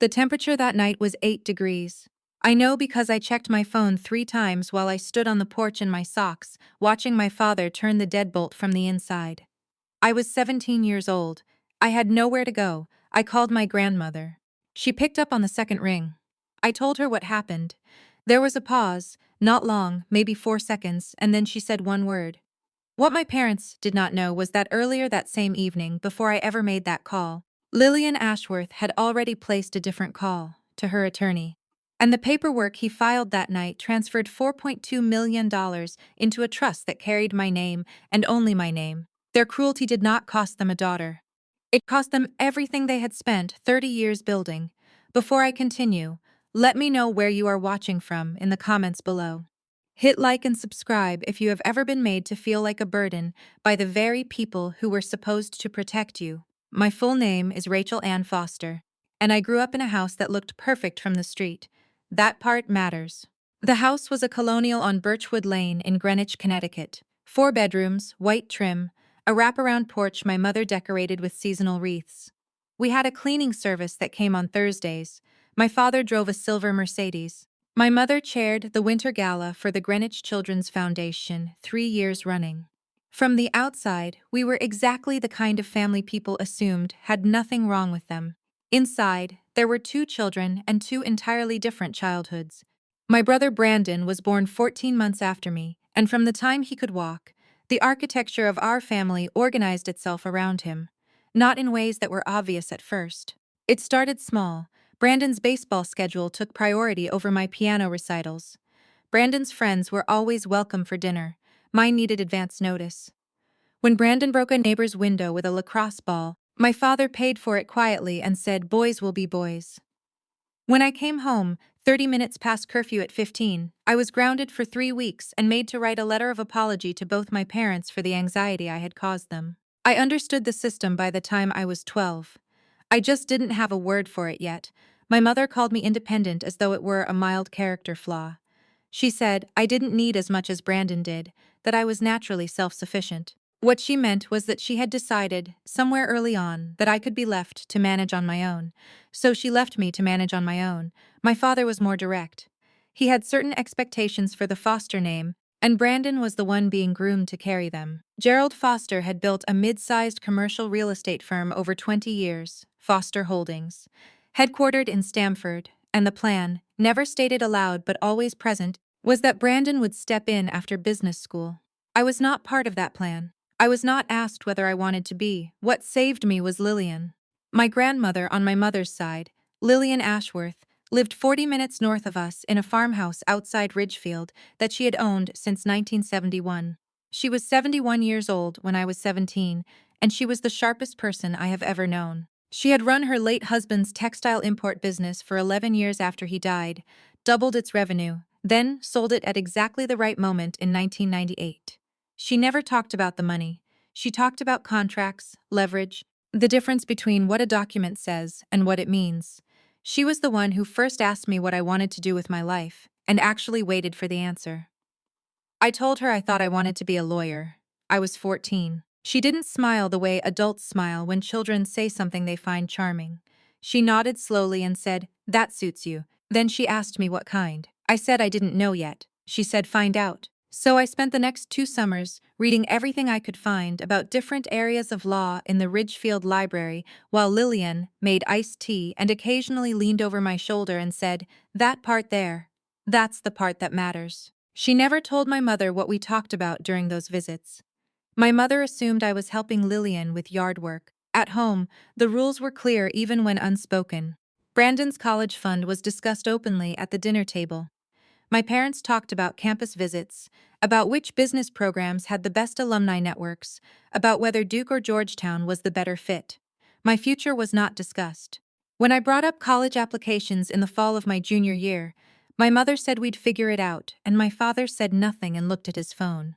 The temperature that night was 8 degrees. I know because I checked my phone 3 times while I stood on the porch in my socks, watching my father turn the deadbolt from the inside. I was 17 years old. I had nowhere to go. I called my grandmother. She picked up on the second ring. I told her what happened. There was a pause, not long, maybe 4 seconds, and then she said one word. What my parents did not know was that earlier that same evening, before I ever made that call, Lillian Ashworth had already placed a different call to her attorney. And the paperwork he filed that night transferred $4.2 million into a trust that carried my name and only my name. Their cruelty did not cost them a daughter. It cost them everything they had spent 30 years building. Before I continue, let me know where you are watching from in the comments below. Hit like and subscribe if you have ever been made to feel like a burden by the very people who were supposed to protect you. My full name is Rachel Ann Foster, and I grew up in a house that looked perfect from the street. That part matters. The house was a colonial on Birchwood Lane in Greenwich, Connecticut. 4 bedrooms, white trim, a wraparound porch my mother decorated with seasonal wreaths. We had a cleaning service that came on Thursdays. My father drove a silver Mercedes. My mother chaired the Winter Gala for the Greenwich Children's Foundation 3 years running. From the outside, we were exactly the kind of family people assumed had nothing wrong with them. Inside, there were 2 children and 2 entirely different childhoods. My brother Brandon was born 14 months after me, and from the time he could walk, the architecture of our family organized itself around him, not in ways that were obvious at first. It started small. Brandon's baseball schedule took priority over my piano recitals. Brandon's friends were always welcome for dinner. Mine needed advance notice. When Brandon broke a neighbor's window with a lacrosse ball, my father paid for it quietly and said, "Boys will be boys." When I came home, 30 minutes past curfew at 15, I was grounded for 3 weeks and made to write a letter of apology to both my parents for the anxiety I had caused them. I understood the system by the time I was 12. I just didn't have a word for it yet. My mother called me independent as though it were a mild character flaw. She said I didn't need as much as Brandon did, that I was naturally self-sufficient. What she meant was that she had decided, somewhere early on, that I could be left to manage on my own. So she left me to manage on my own. My father was more direct. He had certain expectations for the Foster name, and Brandon was the one being groomed to carry them. Gerald Foster had built a mid-sized commercial real estate firm over 20 years, Foster Holdings, headquartered in Stamford, and the plan, never stated aloud but always present, was that Brandon would step in after business school. I was not part of that plan. I was not asked whether I wanted to be. What saved me was Lillian. My grandmother on my mother's side, Lillian Ashworth, lived 40 minutes north of us in a farmhouse outside Ridgefield that she had owned since 1971. She was 71 years old when I was 17, and she was the sharpest person I have ever known. She had run her late husband's textile import business for 11 years after he died, doubled its revenue, then sold it at exactly the right moment in 1998. She never talked about the money. She talked about contracts, leverage, the difference between what a document says and what it means. She was the one who first asked me what I wanted to do with my life, and actually waited for the answer. I told her I thought I wanted to be a lawyer. I was 14. She didn't smile the way adults smile when children say something they find charming. She nodded slowly and said, "That suits you." Then she asked me what kind. I said I didn't know yet. She said, "Find out." So I spent the next 2 summers reading everything I could find about different areas of law in the Ridgefield Library while Lillian made iced tea and occasionally leaned over my shoulder and said, "That part there. That's the part that matters." She never told my mother what we talked about during those visits. My mother assumed I was helping Lillian with yard work. At home, the rules were clear even when unspoken. Brandon's college fund was discussed openly at the dinner table. My parents talked about campus visits, about which business programs had the best alumni networks, about whether Duke or Georgetown was the better fit. My future was not discussed. When I brought up college applications in the fall of my junior year, my mother said we'd figure it out, and my father said nothing and looked at his phone.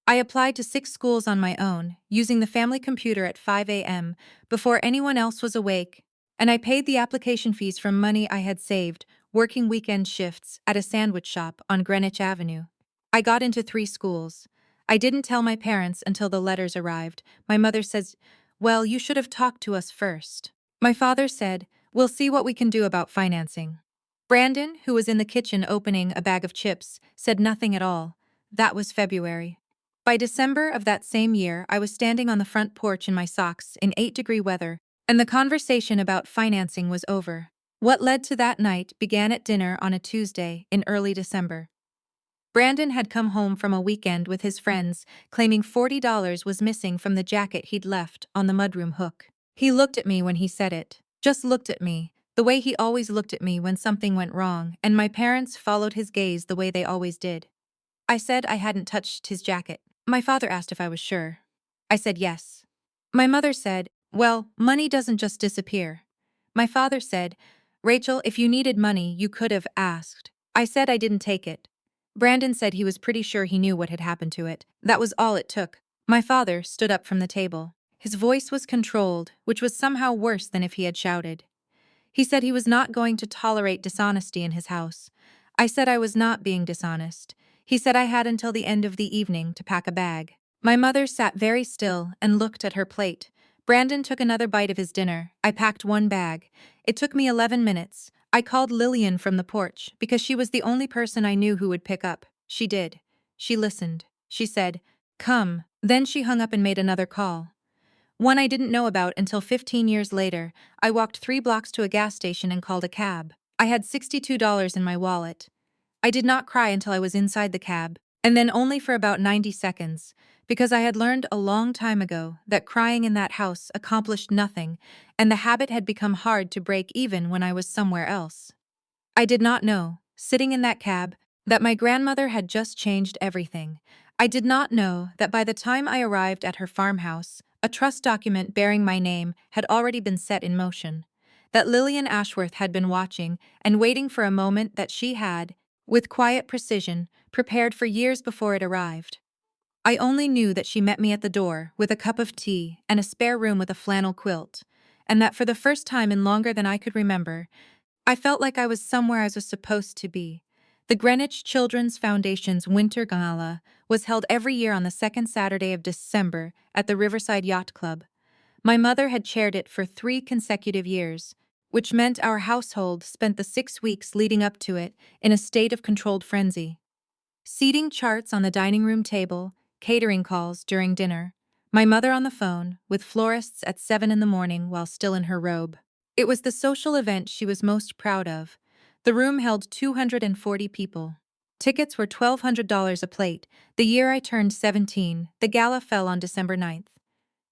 I applied to 6 schools on my own, using the family computer at 5 a.m. before anyone else was awake, and I paid the application fees from money I had saved, working weekend shifts at a sandwich shop on Greenwich Avenue. I got into 3 schools. I didn't tell my parents until the letters arrived. My mother says, "Well, you should have talked to us first." My father said, We'll see what we can do about financing. Brandon, who was in the kitchen opening a bag of chips, said nothing at all. That was February. By December of that same year, I was standing on the front porch in my socks in 8-degree weather, and the conversation about financing was over. What led to that night began at dinner on a Tuesday in early December. Brandon had come home from a weekend with his friends, claiming $40 was missing from the jacket he'd left on the mudroom hook. He looked at me when he said it. Just looked at me, the way he always looked at me when something went wrong, and my parents followed his gaze the way they always did. I said I hadn't touched his jacket. My father asked if I was sure. I said yes. My mother said, "Well, money doesn't just disappear." My father said, "Rachel, if you needed money, you could have asked." I said I didn't take it. Brandon said he was pretty sure he knew what had happened to it. That was all it took. My father stood up from the table. His voice was controlled, which was somehow worse than if he had shouted. He said he was not going to tolerate dishonesty in his house. I said I was not being dishonest. He said I had until the end of the evening to pack a bag. My mother sat very still and looked at her plate. Brandon took another bite of his dinner. I packed one bag. It took me 11 minutes. I called Lillian from the porch because she was the only person I knew who would pick up. She did. She listened. She said, "Come." Then she hung up and made another call. One I didn't know about until 15 years later. I walked 3 blocks to a gas station and called a cab. I had $62 in my wallet. I did not cry until I was inside the cab, and then only for about 90 seconds, because I had learned a long time ago that crying in that house accomplished nothing, and the habit had become hard to break even when I was somewhere else. I did not know, sitting in that cab, that my grandmother had just changed everything. I did not know that by the time I arrived at her farmhouse, a trust document bearing my name had already been set in motion. That Lillian Ashworth had been watching and waiting for a moment that she had, with quiet precision, prepared for years before it arrived. I only knew that she met me at the door with a cup of tea and a spare room with a flannel quilt, and that for the first time in longer than I could remember, I felt like I was somewhere I was supposed to be. The Greenwich Children's Foundation's Winter Gala was held every year on the second Saturday of December at the Riverside Yacht Club. My mother had chaired it for 3 consecutive years, which meant our household spent the 6 weeks leading up to it in a state of controlled frenzy. Seating charts on the dining room table, catering calls during dinner, my mother on the phone, with florists at 7 in the morning while still in her robe. It was the social event she was most proud of. The room held 240 people. Tickets were $1,200 a plate. The year I turned 17, the gala fell on December 9th.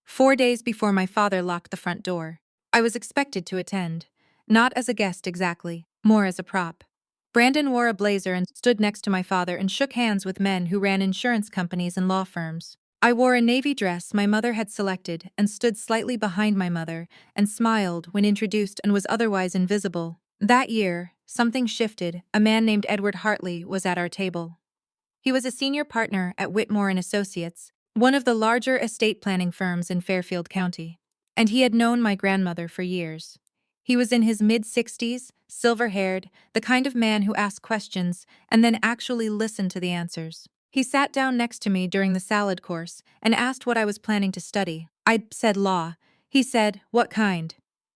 4 days before my father locked the front door. I was expected to attend. Not as a guest exactly, more as a prop. Brandon wore a blazer and stood next to my father and shook hands with men who ran insurance companies and law firms. I wore a navy dress my mother had selected and stood slightly behind my mother and smiled when introduced and was otherwise invisible. That year, something shifted. A man named Edward Hartley was at our table. He was a senior partner at Whitmore and Associates, one of the larger estate planning firms in Fairfield County, and he had known my grandmother for years. He was in his mid-60s, silver-haired, the kind of man who asked questions and then actually listened to the answers. He sat down next to me during the salad course and asked what I was planning to study. I said law. He said, "What kind?"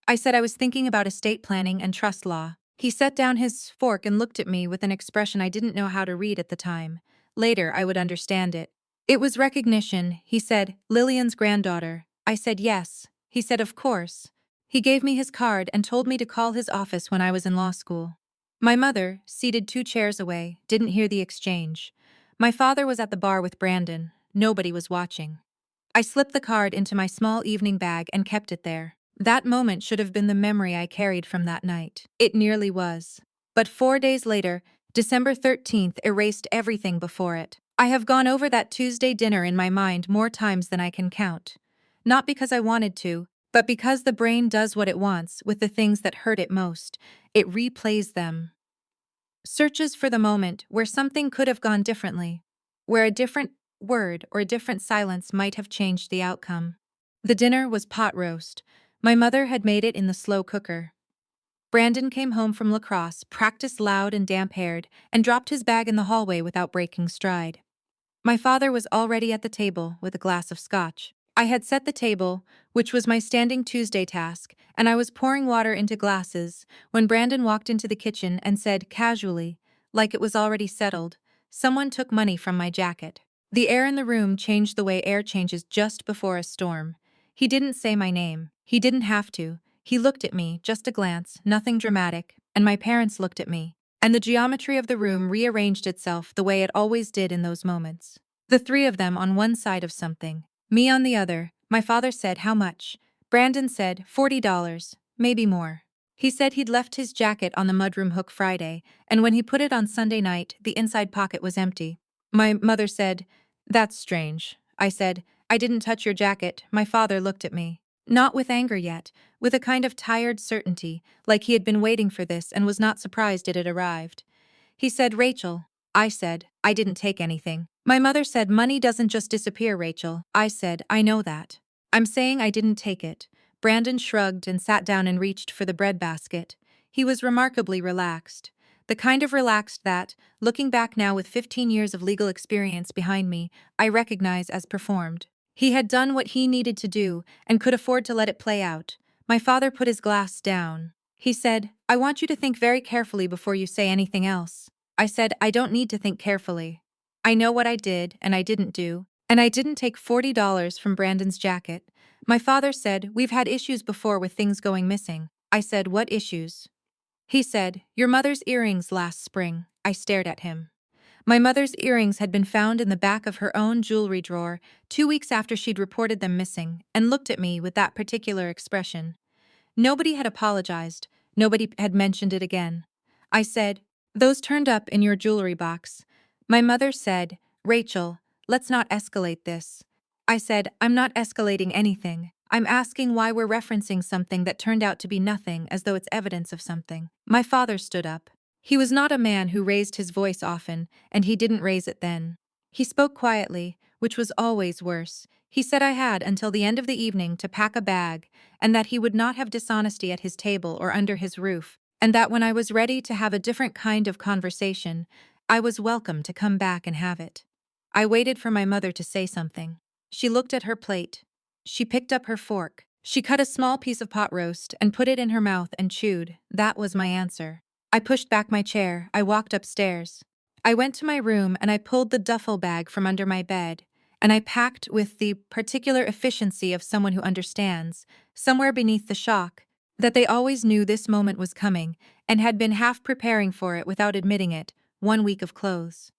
I said I was thinking about estate planning and trust law. He set down his fork and looked at me with an expression I didn't know how to read at the time. Later, I would understand it. "It was recognition," he said. "Lillian's granddaughter." I said yes. He said, "Of course." He gave me his card and told me to call his office when I was in law school. My mother, seated 2 chairs away, didn't hear the exchange. My father was at the bar with Brandon. Nobody was watching. I slipped the card into my small evening bag and kept it there. That moment should have been the memory I carried from that night. It nearly was. But 4 days later, December 13th erased everything before it. I have gone over that Tuesday dinner in my mind more times than I can count. Not because I wanted to, but because the brain does what it wants with the things that hurt it most. It replays them. Searches for the moment where something could have gone differently, where a different word or a different silence might have changed the outcome. The dinner was pot roast. My mother had made it in the slow cooker. Brandon came home from lacrosse, practiced loud and damp-haired, and dropped his bag in the hallway without breaking stride. My father was already at the table with a glass of scotch. I had set the table, which was my standing Tuesday task, and I was pouring water into glasses when Brandon walked into the kitchen and said casually, like it was already settled, "Someone took money from my jacket." The air in the room changed the way air changes just before a storm. He didn't say my name. He didn't have to. He looked at me, just a glance, nothing dramatic, and my parents looked at me. And the geometry of the room rearranged itself the way it always did in those moments. The three of them on one side of something, me on the other. My father said, "How much?" Brandon said, $40, maybe more. He said he'd left his jacket on the mudroom hook Friday, and when he put it on Sunday night, the inside pocket was empty. My mother said, "That's strange." I said, "I didn't touch your jacket." My father looked at me. Not with anger yet, with a kind of tired certainty, like he had been waiting for this and was not surprised it had arrived. He said, "Rachel." I said, "I didn't take anything." My mother said, "Money doesn't just disappear, Rachel." I said, "I know that. I'm saying I didn't take it." Brandon shrugged and sat down and reached for the breadbasket. He was remarkably relaxed. The kind of relaxed that, looking back now with 15 years of legal experience behind me, I recognize as performed. He had done what he needed to do and could afford to let it play out. My father put his glass down. He said, "I want you to think very carefully before you say anything else." I said, "I don't need to think carefully. I know what I did and I didn't do, and I didn't take $40 from Brandon's jacket." My father said, "We've had issues before with things going missing." I said, "What issues?" He said, "Your mother's earrings last spring." I stared at him. My mother's earrings had been found in the back of her own jewelry drawer 2 weeks after she'd reported them missing, and looked at me with that particular expression. Nobody had apologized. Nobody had mentioned it again. I said, "Those turned up in your jewelry box." My mother said, "Rachel, let's not escalate this." I said, "I'm not escalating anything. I'm asking why we're referencing something that turned out to be nothing as though it's evidence of something." My father stood up. He was not a man who raised his voice often, and he didn't raise it then. He spoke quietly, which was always worse. He said I had until the end of the evening to pack a bag, and that he would not have dishonesty at his table or under his roof, and that when I was ready to have a different kind of conversation, I was welcome to come back and have it. I waited for my mother to say something. She looked at her plate. She picked up her fork. She cut a small piece of pot roast and put it in her mouth and chewed. That was my answer. I pushed back my chair. I walked upstairs. I went to my room and I pulled the duffel bag from under my bed, and I packed with the particular efficiency of someone who understands, somewhere beneath the shock, that they always knew this moment was coming and had been half preparing for it without admitting it, 1 week of clothes.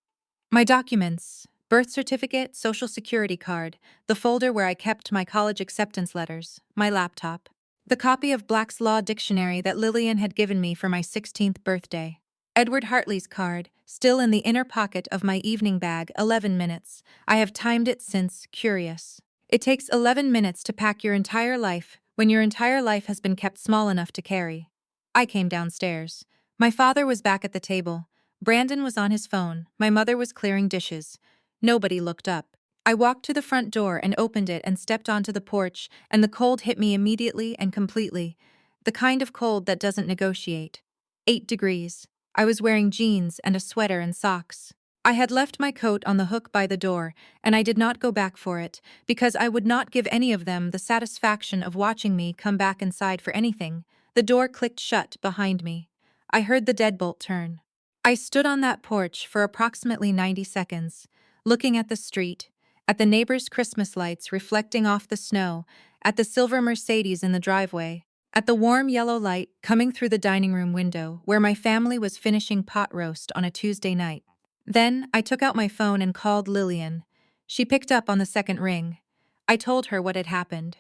My documents, birth certificate, social security card, the folder where I kept my college acceptance letters, my laptop, the copy of Black's Law Dictionary that Lillian had given me for my 16th birthday. Edward Hartley's card, still in the inner pocket of my evening bag, 11 minutes. I have timed it since, curious. It takes 11 minutes to pack your entire life when your entire life has been kept small enough to carry. I came downstairs. My father was back at the table. Brandon was on his phone. My mother was clearing dishes. Nobody looked up. I walked to the front door and opened it and stepped onto the porch, and the cold hit me immediately and completely. The kind of cold that doesn't negotiate. 8 degrees. I was wearing jeans and a sweater and socks. I had left my coat on the hook by the door, and I did not go back for it, because I would not give any of them the satisfaction of watching me come back inside for anything. The door clicked shut behind me. I heard the deadbolt turn. I stood on that porch for approximately 90 seconds, looking at the street, at the neighbors' Christmas lights reflecting off the snow, at the silver Mercedes in the driveway, at the warm yellow light coming through the dining room window where my family was finishing pot roast on a Tuesday night. Then I took out my phone and called Lillian. She picked up on the second ring. I told her what had happened.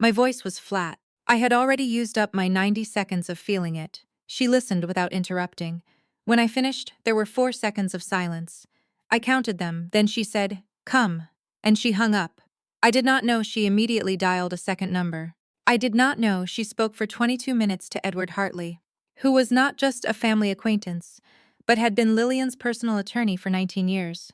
My voice was flat. I had already used up my 90 seconds of feeling it. She listened without interrupting. When I finished, there were 4 seconds of silence. I counted them, then she said, "Come," and she hung up. I did not know she immediately dialed a second number. I did not know she spoke for 22 minutes to Edward Hartley, who was not just a family acquaintance, but had been Lillian's personal attorney for 19 years.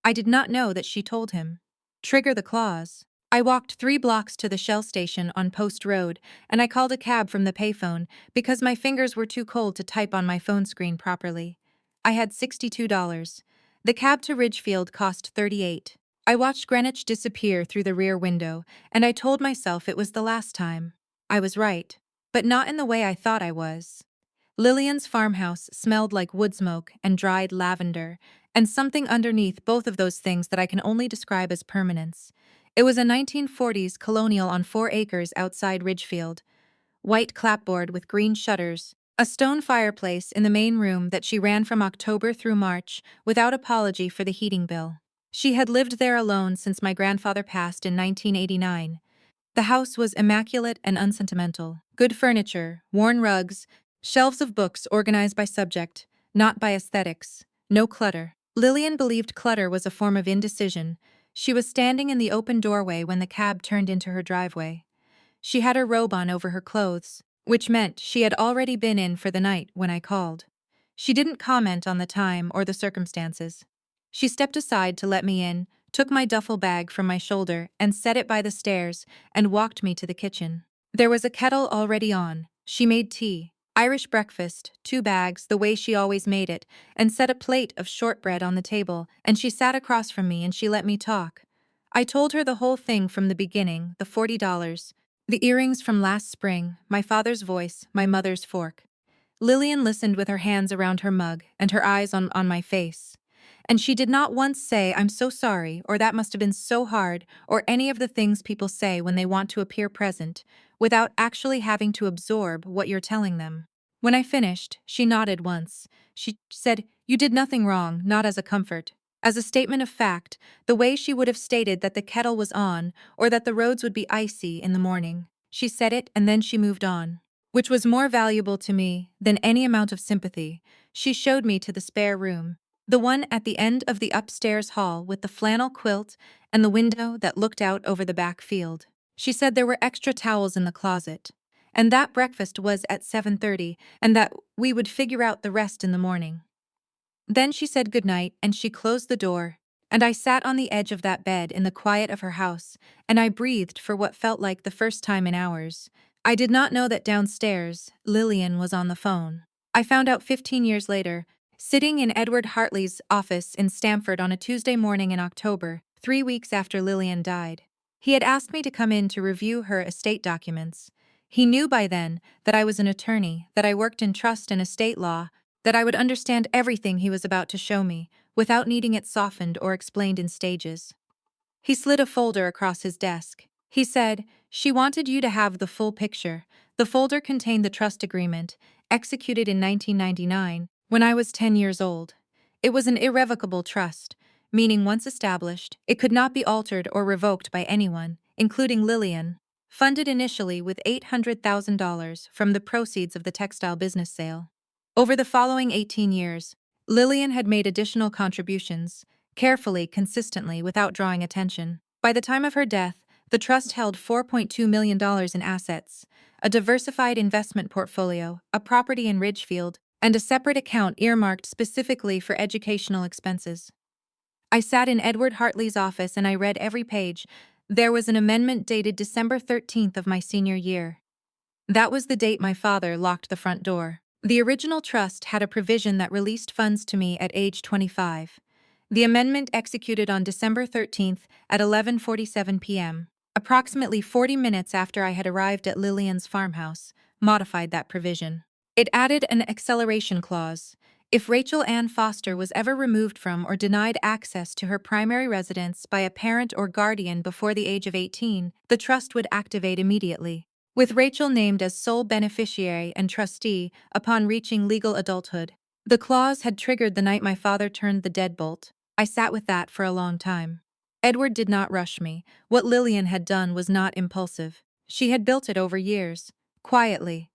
I did not know that she told him. Trigger the clause. I walked 3 blocks to the Shell station on Post Road, and I called a cab from the payphone because my fingers were too cold to type on my phone screen properly. I had $62. The cab to Ridgefield cost $38. I watched Greenwich disappear through the rear window, and I told myself it was the last time. I was right. But not in the way I thought I was. Lillian's farmhouse smelled like wood smoke and dried lavender, and something underneath both of those things that I can only describe as permanence. It was a 1940s colonial on 4 acres outside Ridgefield, white clapboard with green shutters, a stone fireplace in the main room that she ran from October through March without apology for the heating bill. She had lived there alone since my grandfather passed in 1989. The house was immaculate and unsentimental. Good furniture, worn rugs, shelves of books organized by subject, not by aesthetics. No clutter. Lillian believed clutter was a form of indecision. She was standing in the open doorway when the cab turned into her driveway. She had her robe on over her clothes, which meant she had already been in for the night when I called. She didn't comment on the time or the circumstances. She stepped aside to let me in, took my duffel bag from my shoulder and set it by the stairs and walked me to the kitchen. There was a kettle already on. She made tea, Irish breakfast, 2 bags, the way she always made it, and set a plate of shortbread on the table, and she sat across from me and she let me talk. I told her the whole thing from the beginning, the $40, the earrings from last spring, my father's voice, my mother's fork. Lillian listened with her hands around her mug and her eyes on my face. And she did not once say, "I'm so sorry," or "that must have been so hard," or any of the things people say when they want to appear present, without actually having to absorb what you're telling them. When I finished, she nodded once. She said, "You did nothing wrong, not as a comfort." As a statement of fact, the way she would have stated that the kettle was on, or that the roads would be icy in the morning. She said it and then she moved on. Which was more valuable to me than any amount of sympathy. She showed me to the spare room. The one at the end of the upstairs hall with the flannel quilt and the window that looked out over the back field. She said there were extra towels in the closet, and that breakfast was at 7:30, and that we would figure out the rest in the morning. Then she said goodnight and she closed the door, and I sat on the edge of that bed in the quiet of her house, and I breathed for what felt like the first time in hours. I did not know that downstairs, Lillian was on the phone. I found out 15 years later, sitting in Edward Hartley's office in Stamford on a Tuesday morning in October, 3 weeks after Lillian died. He had asked me to come in to review her estate documents. He knew by then that I was an attorney, that I worked in trust and estate law, that I would understand everything he was about to show me, without needing it softened or explained in stages. He slid a folder across his desk. He said, "She wanted you to have the full picture." The folder contained the trust agreement, executed in 1999, when I was 10 years old. It was an irrevocable trust, meaning once established, it could not be altered or revoked by anyone, including Lillian. Funded initially with $800,000 from the proceeds of the textile business sale. Over the following 18 years, Lillian had made additional contributions, carefully, consistently, without drawing attention. By the time of her death, the trust held $4.2 million in assets, a diversified investment portfolio, a property in Ridgefield, and a separate account earmarked specifically for educational expenses. I sat in Edward Hartley's office and I read every page. There was an amendment dated December 13th of my senior year. That was the date my father locked the front door. The original trust had a provision that released funds to me at age 25. The amendment executed on December 13th at 11:47 p.m., approximately 40 minutes after I had arrived at Lillian's farmhouse, modified that provision. It added an acceleration clause. If Rachel Ann Foster was ever removed from or denied access to her primary residence by a parent or guardian before the age of 18, the trust would activate immediately, with Rachel named as sole beneficiary and trustee upon reaching legal adulthood. The clause had triggered the night my father turned the deadbolt. I sat with that for a long time. Edward did not rush me. What Lillian had done was not impulsive. She had built it over years, quietly,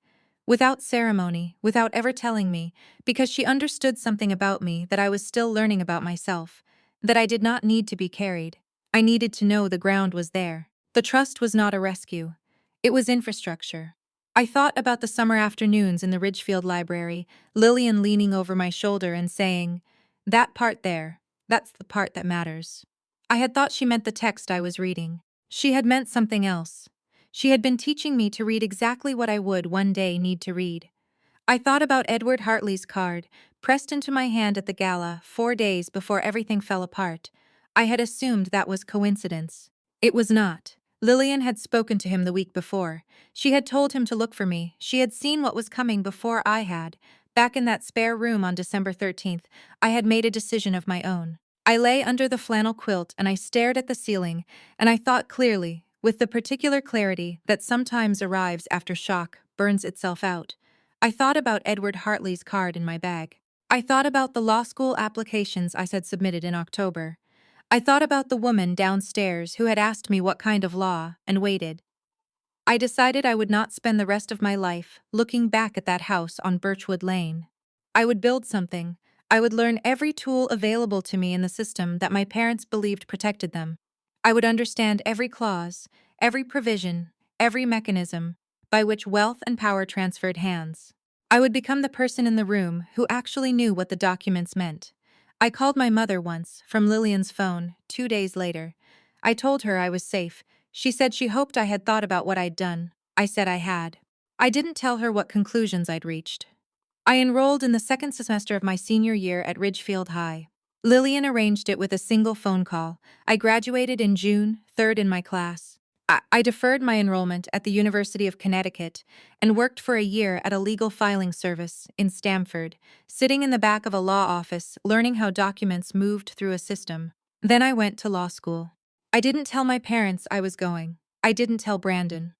without ceremony, without ever telling me, because she understood something about me that I was still learning about myself, that I did not need to be carried. I needed to know the ground was there. The trust was not a rescue. It was infrastructure. I thought about the summer afternoons in the Ridgefield Library, Lillian leaning over my shoulder and saying, "That part there, that's the part that matters." I had thought she meant the text I was reading. She had meant something else. She had been teaching me to read exactly what I would one day need to read. I thought about Edward Hartley's card, pressed into my hand at the gala 4 days before everything fell apart. I had assumed that was coincidence. It was not. Lillian had spoken to him the week before. She had told him to look for me. She had seen what was coming before I had. Back in that spare room on December 13th, I had made a decision of my own. I lay under the flannel quilt and I stared at the ceiling, and I thought clearly, with the particular clarity that sometimes arrives after shock burns itself out. I thought about Edward Hartley's card in my bag. I thought about the law school applications I had submitted in October. I thought about the woman downstairs who had asked me what kind of law, and waited. I decided I would not spend the rest of my life looking back at that house on Birchwood Lane. I would build something. I would learn every tool available to me in the system that my parents believed protected them. I would understand every clause, every provision, every mechanism by which wealth and power transferred hands. I would become the person in the room who actually knew what the documents meant. I called my mother once, from Lillian's phone, 2 days later. I told her I was safe. She said she hoped I had thought about what I'd done. I said I had. I didn't tell her what conclusions I'd reached. I enrolled in the second semester of my senior year at Ridgefield High. Lillian arranged it with a single phone call. I graduated in June, third in my class. I deferred my enrollment at the University of Connecticut and worked for a year at a legal filing service in Stamford, sitting in the back of a law office learning how documents moved through a system. Then I went to law school. I didn't tell my parents I was going. I didn't tell Brandon.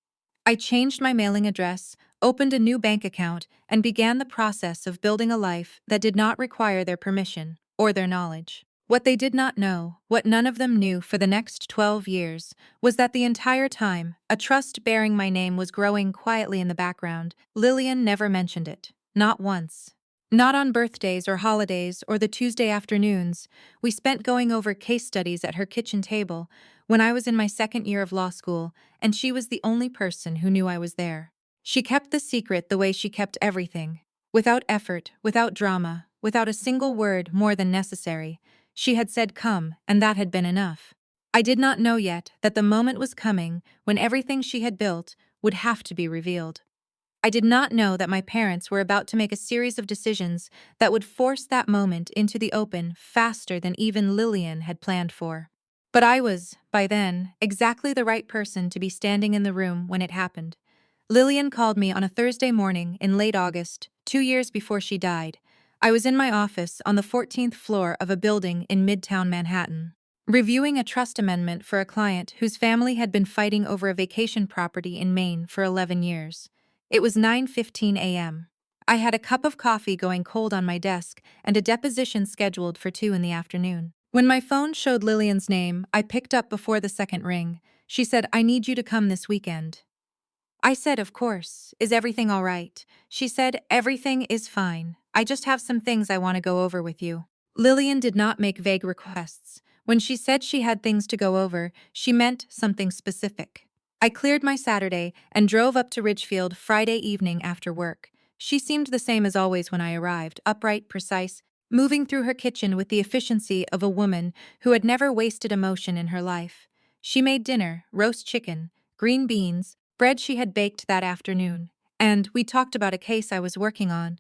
I changed my mailing address, opened a new bank account, and began the process of building a life that did not require their permission or their knowledge. What they did not know, what none of them knew for the next 12 years, was that the entire time, a trust bearing my name was growing quietly in the background. Lillian never mentioned it. Not once. Not on birthdays or holidays or the Tuesday afternoons we spent going over case studies at her kitchen table when I was in my second year of law school, and she was the only person who knew I was there. She kept the secret the way she kept everything. Without effort, without drama, without a single word more than necessary, she had said come, and that had been enough. I did not know yet that the moment was coming when everything she had built would have to be revealed. I did not know that my parents were about to make a series of decisions that would force that moment into the open faster than even Lillian had planned for. But I was, by then, exactly the right person to be standing in the room when it happened. Lillian called me on a Thursday morning in late August, 2 years before she died. I was in my office on the 14th floor of a building in Midtown Manhattan, reviewing a trust amendment for a client whose family had been fighting over a vacation property in Maine for 11 years. It was 9:15 a.m. I had a cup of coffee going cold on my desk and a deposition scheduled for 2 in the afternoon. When my phone showed Lillian's name, I picked up before the second ring. She said, "I need you to come this weekend." I said, "Of course. Is everything all right?" She said, "Everything is fine. I just have some things I want to go over with you." Lillian did not make vague requests. When she said she had things to go over, she meant something specific. I cleared my Saturday and drove up to Ridgefield Friday evening after work. She seemed the same as always when I arrived, upright, precise, moving through her kitchen with the efficiency of a woman who had never wasted emotion in her life. She made dinner, roast chicken, green beans, bread she had baked that afternoon, and we talked about a case I was working on,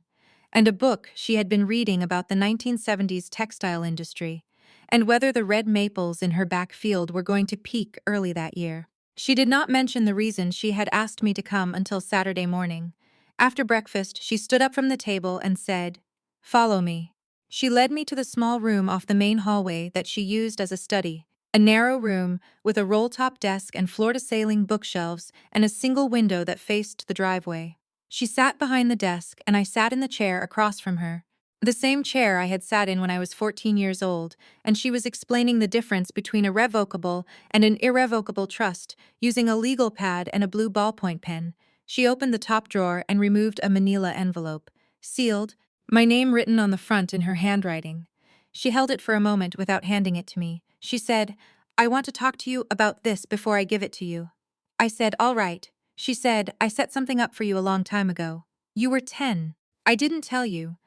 and a book she had been reading about the 1970s textile industry, and whether the red maples in her back field were going to peak early that year. She did not mention the reason she had asked me to come until Saturday morning. After breakfast, she stood up from the table and said, "Follow me." She led me to the small room off the main hallway that she used as a study, a narrow room with a roll-top desk and floor-to-ceiling bookshelves and a single window that faced the driveway. She sat behind the desk, and I sat in the chair across from her, the same chair I had sat in when I was 14 years old, and she was explaining the difference between a revocable and an irrevocable trust using a legal pad and a blue ballpoint pen. She opened the top drawer and removed a manila envelope, sealed, my name written on the front in her handwriting. She held it for a moment without handing it to me. She said, "I want to talk to you about this before I give it to you." I said, "All right." She said, "I set something up for you a long time ago. You were 10. I didn't tell you,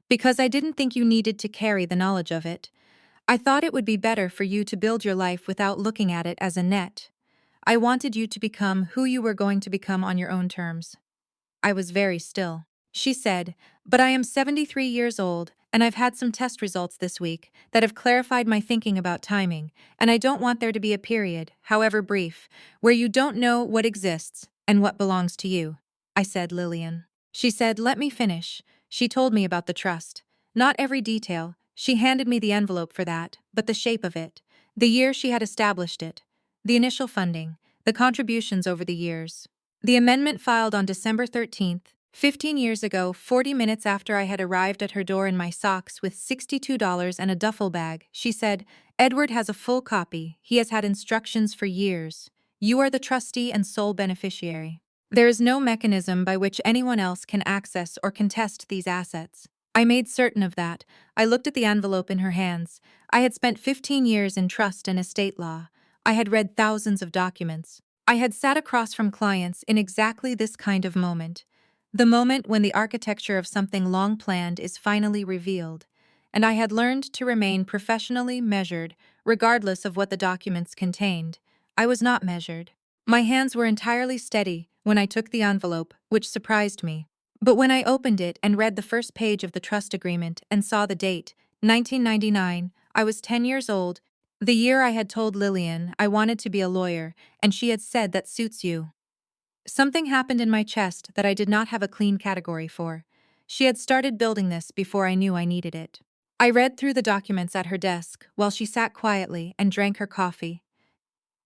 because I didn't think you needed to carry the knowledge of it. I thought it would be better for you to build your life without looking at it as a net. I wanted you to become who you were going to become on your own terms." I was very still. She said, "But I am 73 years old, and I've had some test results this week that have clarified my thinking about timing, and I don't want there to be a period, however brief, where you don't know what exists and what belongs to you." I said, "Lillian." She said, "Let me finish." She told me about the trust. Not every detail. She handed me the envelope for that, but the shape of it, the year she had established it, the initial funding, the contributions over the years. The amendment filed on December 13th, 15 years ago, 40 minutes after I had arrived at her door in my socks with $62 and a duffel bag, she said, "Edward has a full copy. He has had instructions for years. You are the trustee and sole beneficiary. There is no mechanism by which anyone else can access or contest these assets." I made certain of that. I looked at the envelope in her hands. I had spent 15 years in trust and estate law. I had read thousands of documents. I had sat across from clients in exactly this kind of moment. The moment when the architecture of something long planned is finally revealed. And I had learned to remain professionally measured, regardless of what the documents contained. I was not measured. My hands were entirely steady when I took the envelope, which surprised me. But when I opened it and read the first page of the trust agreement and saw the date, 1999, I was 10 years old, the year I had told Lillian I wanted to be a lawyer, and she had said that suits you. Something happened in my chest that I did not have a clean category for. She had started building this before I knew I needed it. I read through the documents at her desk while she sat quietly and drank her coffee.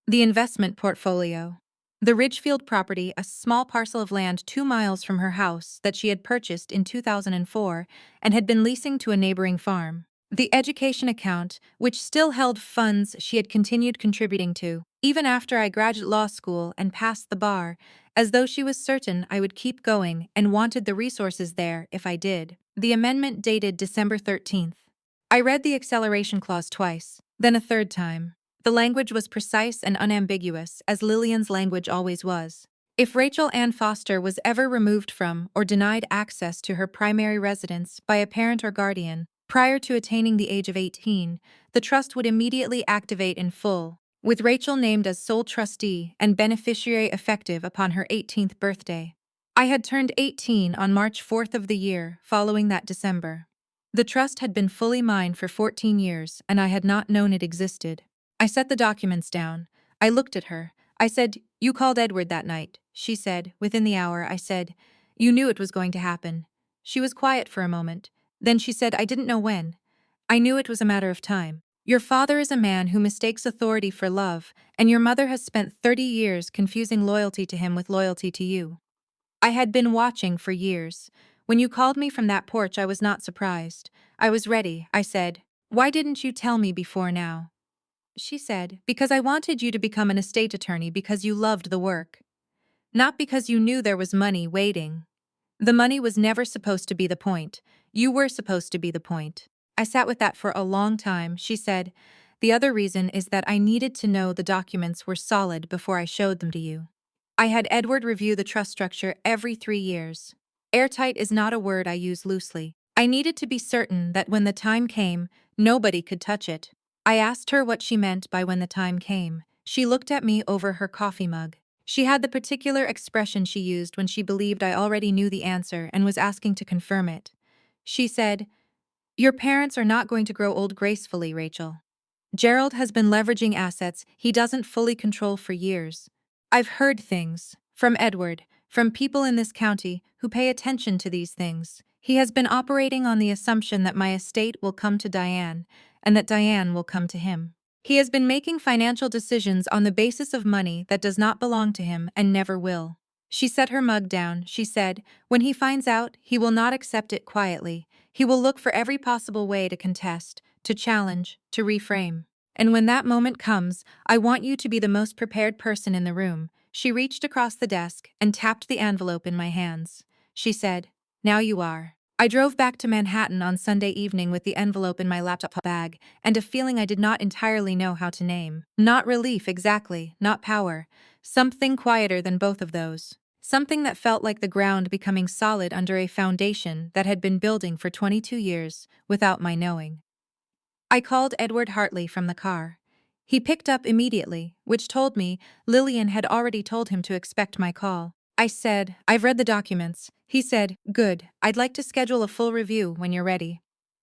The investment portfolio. The Ridgefield property, a small parcel of land 2 miles from her house that she had purchased in 2004 and had been leasing to a neighboring farm. The education account, which still held funds she had continued contributing to, even after I graduated law school and passed the bar, as though she was certain I would keep going and wanted the resources there if I did. The amendment dated December 13th. I read the acceleration clause twice, then a third time. The language was precise and unambiguous, as Lillian's language always was. If Rachel Ann Foster was ever removed from or denied access to her primary residence by a parent or guardian prior to attaining the age of 18, the trust would immediately activate in full, with Rachel named as sole trustee and beneficiary effective upon her 18th birthday. I had turned 18 on March 4th of the year following that December. The trust had been fully mine for 14 years, and I had not known it existed. I set the documents down. I looked at her. I said, "You called Edward that night." She said, "Within the hour." I said, "You knew it was going to happen." She was quiet for a moment. Then she said, "I didn't know when. I knew it was a matter of time. Your father is a man who mistakes authority for love, and your mother has spent 30 years confusing loyalty to him with loyalty to you." I had been watching for years. When you called me from that porch, I was not surprised. I was ready. I said, "Why didn't you tell me before now?" She said, "Because I wanted you to become an estate attorney because you loved the work. Not because you knew there was money waiting. The money was never supposed to be the point. You were supposed to be the point." I sat with that for a long time. She said, "The other reason is that I needed to know the documents were solid before I showed them to you." I had Edward review the trust structure every 3 years. Airtight is not a word I use loosely. I needed to be certain that when the time came, nobody could touch it. I asked her what she meant by when the time came. She looked at me over her coffee mug. She had the particular expression she used when she believed I already knew the answer and was asking to confirm it. She said, "Your parents are not going to grow old gracefully, Rachel. Gerald has been leveraging assets he doesn't fully control for years. I've heard things from Edward, from people in this county who pay attention to these things. He has been operating on the assumption that my estate will come to Diane and that Diane will come to him. He has been making financial decisions on the basis of money that does not belong to him and never will." She set her mug down. She said, "When he finds out, he will not accept it quietly. He will look for every possible way to contest, to challenge, to reframe. And when that moment comes, I want you to be the most prepared person in the room." She reached across the desk and tapped the envelope in my hands. She said, "Now you are." I drove back to Manhattan on Sunday evening with the envelope in my laptop bag and a feeling I did not entirely know how to name. Not relief exactly, not power. Something quieter than both of those. Something that felt like the ground becoming solid under a foundation that had been building for 22 years without my knowing. I called Edward Hartley from the car. He picked up immediately, which told me Lillian had already told him to expect my call. I said, I've read the documents. He said, good, I'd like to schedule a full review when you're ready.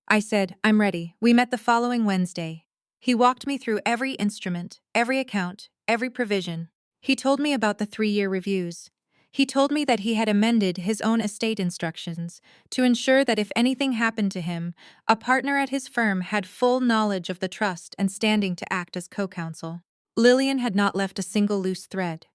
I said, I'm ready. We met the following Wednesday. He walked me through every instrument, every account, every provision. He told me about the 3-year reviews. He told me that he had amended his own estate instructions to ensure that if anything happened to him, a partner at his firm had full knowledge of the trust and standing to act as co-counsel. Lillian had not left a single loose thread.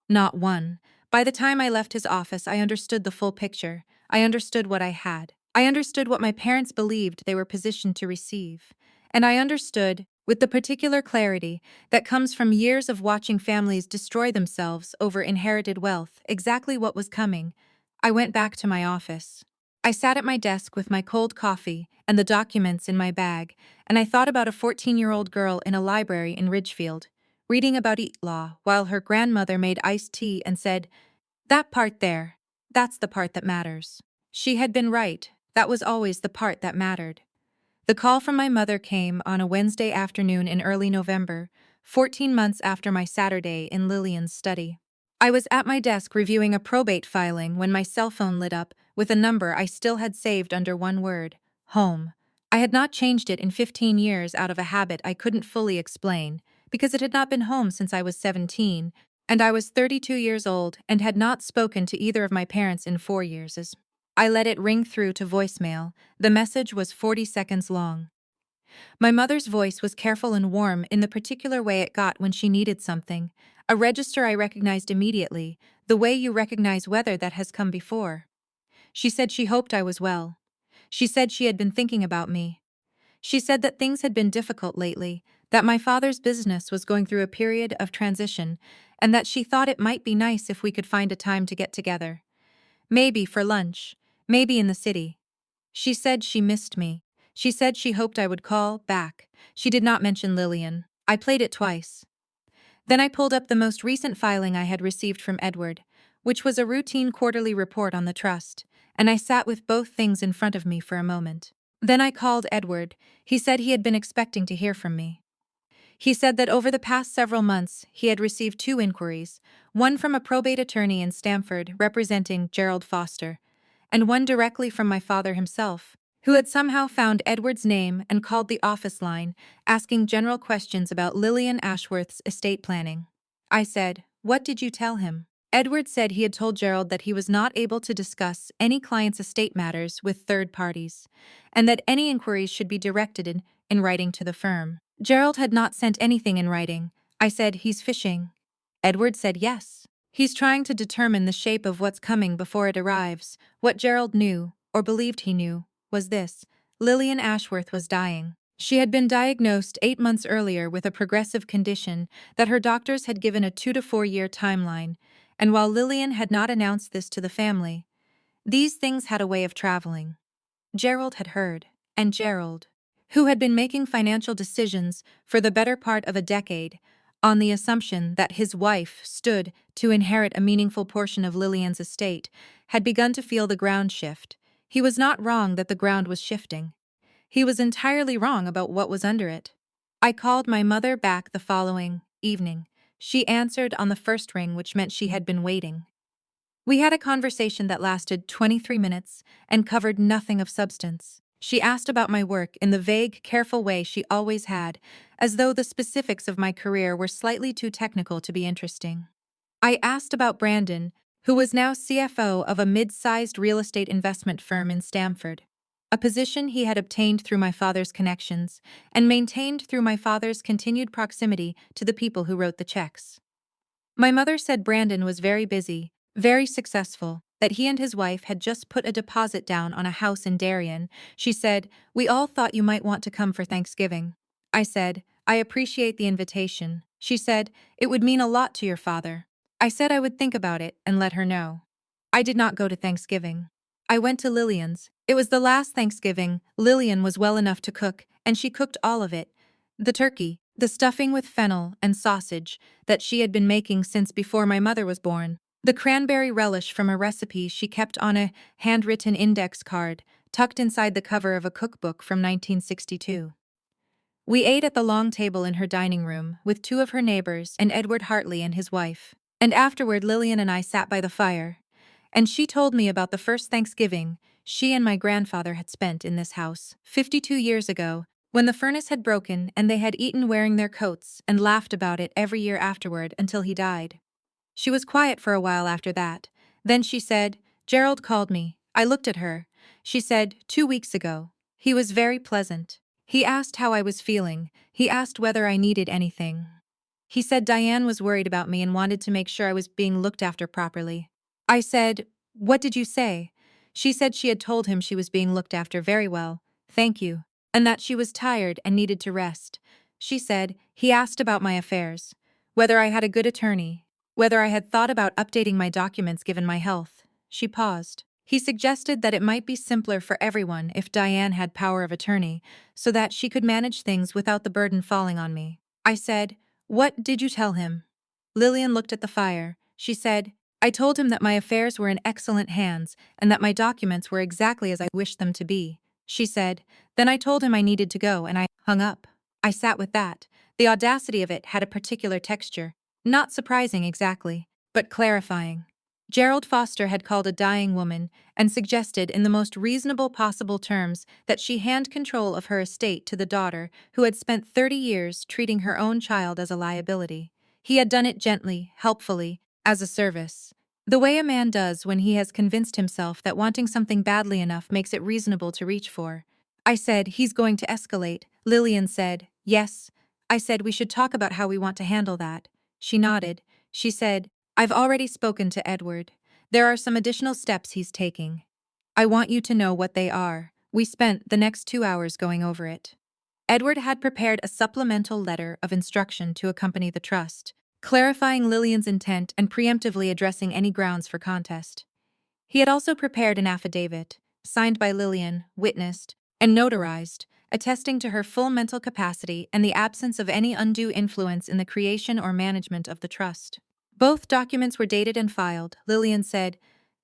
Not one. By the time I left his office, I understood the full picture. I understood what I had. I understood what my parents believed they were positioned to receive. And I understood, with the particular clarity that comes from years of watching families destroy themselves over inherited wealth, exactly what was coming. I went back to my office. I sat at my desk with my cold coffee and the documents in my bag, and I thought about a 14-year-old girl in a library in Ridgefield, reading about eat law while her grandmother made iced tea and said, that part there, that's the part that matters. She had been right. That was always the part that mattered. The call from my mother came on a Wednesday afternoon in early November, 14 months after my Saturday in Lillian's study. I was at my desk reviewing a probate filing when my cell phone lit up with a number I still had saved under one word: home. I had not changed it in 15 years out of a habit I couldn't fully explain, because it had not been home since I was 17, and I was 32 years old and had not spoken to either of my parents in 4 years. I let it ring through to voicemail. The message was 40 seconds long. My mother's voice was careful and warm in the particular way it got when she needed something, a register I recognized immediately, the way you recognize weather that has come before. She said she hoped I was well. She said she had been thinking about me. She said that things had been difficult lately, that my father's business was going through a period of transition, and that she thought it might be nice if we could find a time to get together. Maybe for lunch, maybe in the city. She said she missed me. She said she hoped I would call back. She did not mention Lillian. I played it twice. Then I pulled up the most recent filing I had received from Edward, which was a routine quarterly report on the trust, and I sat with both things in front of me for a moment. Then I called Edward. He said he had been expecting to hear from me. He said that over the past several months, he had received 2 inquiries, one from a probate attorney in Stamford representing Gerald Foster, and one directly from my father himself, who had somehow found Edward's name and called the office line, asking general questions about Lillian Ashworth's estate planning. I said, "What did you tell him?" Edward said he had told Gerald that he was not able to discuss any client's estate matters with third parties, and that any inquiries should be directed in writing to the firm. Gerald had not sent anything in writing. I said, "He's fishing." Edward said yes. He's trying to determine the shape of what's coming before it arrives. What Gerald knew, or believed he knew, was this: Lillian Ashworth was dying. She had been diagnosed 8 months earlier with a progressive condition that her doctors had given a 2 to 4 year timeline, and while Lillian had not announced this to the family, these things had a way of traveling. Gerald had heard, and Gerald, who had been making financial decisions for the better part of a decade, on the assumption that his wife stood to inherit a meaningful portion of Lillian's estate, had begun to feel the ground shift. He was not wrong that the ground was shifting. He was entirely wrong about what was under it. I called my mother back the following evening. She answered on the first ring, which meant she had been waiting. We had a conversation that lasted 23 minutes and covered nothing of substance. She asked about my work in the vague, careful way she always had, as though the specifics of my career were slightly too technical to be interesting. I asked about Brandon, who was now CFO of a mid-sized real estate investment firm in Stamford, a position he had obtained through my father's connections and maintained through my father's continued proximity to the people who wrote the checks. My mother said Brandon was very busy, very successful, that he and his wife had just put a deposit down on a house in Darien. She said, "We all thought you might want to come for Thanksgiving." I said, "I appreciate the invitation." She said, "It would mean a lot to your father." I said I would think about it and let her know. I did not go to Thanksgiving. I went to Lillian's. It was the last Thanksgiving. Lillian was well enough to cook, and she cooked all of it. The turkey, the stuffing with fennel and sausage that she had been making since before my mother was born, the cranberry relish from a recipe she kept on a handwritten index card tucked inside the cover of a cookbook from 1962. We ate at the long table in her dining room with 2 of her neighbors and Edward Hartley and his wife. And afterward, Lillian and I sat by the fire. And she told me about the first Thanksgiving she and my grandfather had spent in this house 52 years ago, when the furnace had broken and they had eaten wearing their coats and laughed about it every year afterward until he died. She was quiet for a while after that. Then she said, "Gerald called me." I looked at her. She said, "2 weeks ago." He was very pleasant. He asked how I was feeling. He asked whether I needed anything. He said Diane was worried about me and wanted to make sure I was being looked after properly. I said, "What did you say?" She said she had told him she was being looked after very well, thank you, and that she was tired and needed to rest. She said, he asked about my affairs, whether I had a good attorney, whether I had thought about updating my documents given my health. She paused. He suggested that it might be simpler for everyone if Diane had power of attorney, so that she could manage things without the burden falling on me. I said, "What did you tell him?" Lillian looked at the fire. She said, "I told him that my affairs were in excellent hands and that my documents were exactly as I wished them to be." She said, "Then I told him I needed to go and I hung up." I sat with that. The audacity of it had a particular texture. Not surprising exactly, but clarifying. Gerald Foster had called a dying woman and suggested in the most reasonable possible terms that she hand control of her estate to the daughter who had spent 30 years treating her own child as a liability. He had done it gently, helpfully, as a service. The way a man does when he has convinced himself that wanting something badly enough makes it reasonable to reach for. I said, "He's going to escalate." Lillian said, "Yes." I said, "We should talk about how we want to handle that." She nodded. She said, "I've already spoken to Edward. There are some additional steps he's taking. I want you to know what they are." We spent the next 2 hours going over it. Edward had prepared a supplemental letter of instruction to accompany the trust, clarifying Lillian's intent and preemptively addressing any grounds for contest. He had also prepared an affidavit, signed by Lillian, witnessed, and notarized, attesting to her full mental capacity and the absence of any undue influence in the creation or management of the trust. Both documents were dated and filed. Lillian said,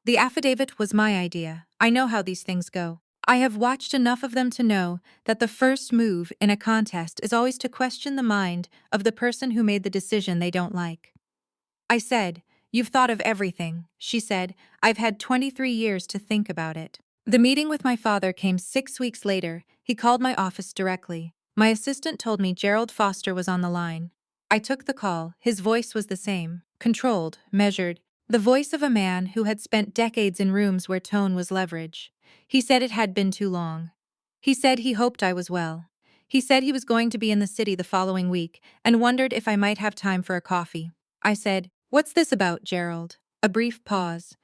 "The affidavit was my idea. I know how these things go. I have watched enough of them to know that the first move in a contest is always to question the mind of the person who made the decision they don't like." I said, "You've thought of everything." She said, "I've had 23 years to think about it." The meeting with my father came 6 weeks later. He called my office directly. My assistant told me Gerald Foster was on the line. I took the call. His voice was the same, controlled, measured, the voice of a man who had spent decades in rooms where tone was leverage. He said it had been too long. He said he hoped I was well. He said he was going to be in the city the following week and wondered if I might have time for a coffee. I said, "What's this about, Gerald?" A brief pause.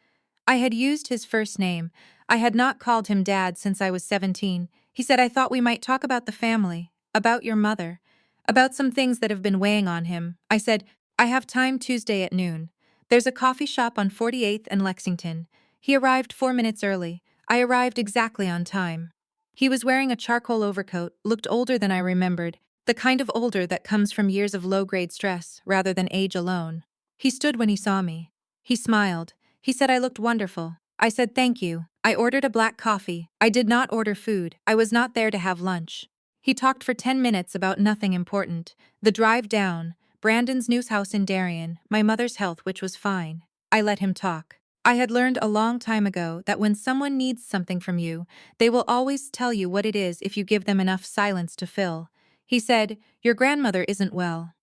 I had used his first name. I had not called him Dad since I was 17. He said, "I thought we might talk about the family, about your mother, about some things that have been weighing on him." I said, "I have time Tuesday at noon. There's a coffee shop on 48th and Lexington." He arrived 4 minutes early. I arrived exactly on time. He was wearing a charcoal overcoat, looked older than I remembered, the kind of older that comes from years of low-grade stress rather than age alone. He stood when he saw me. He smiled. He said I looked wonderful. I said thank you. I ordered a black coffee. I did not order food. I was not there to have lunch. He talked for 10 minutes about nothing important. The drive down, Brandon's new house in Darien, my mother's health, which was fine. I let him talk. I had learned a long time ago that when someone needs something from you, they will always tell you what it is if you give them enough silence to fill. He said, "Your grandmother isn't well."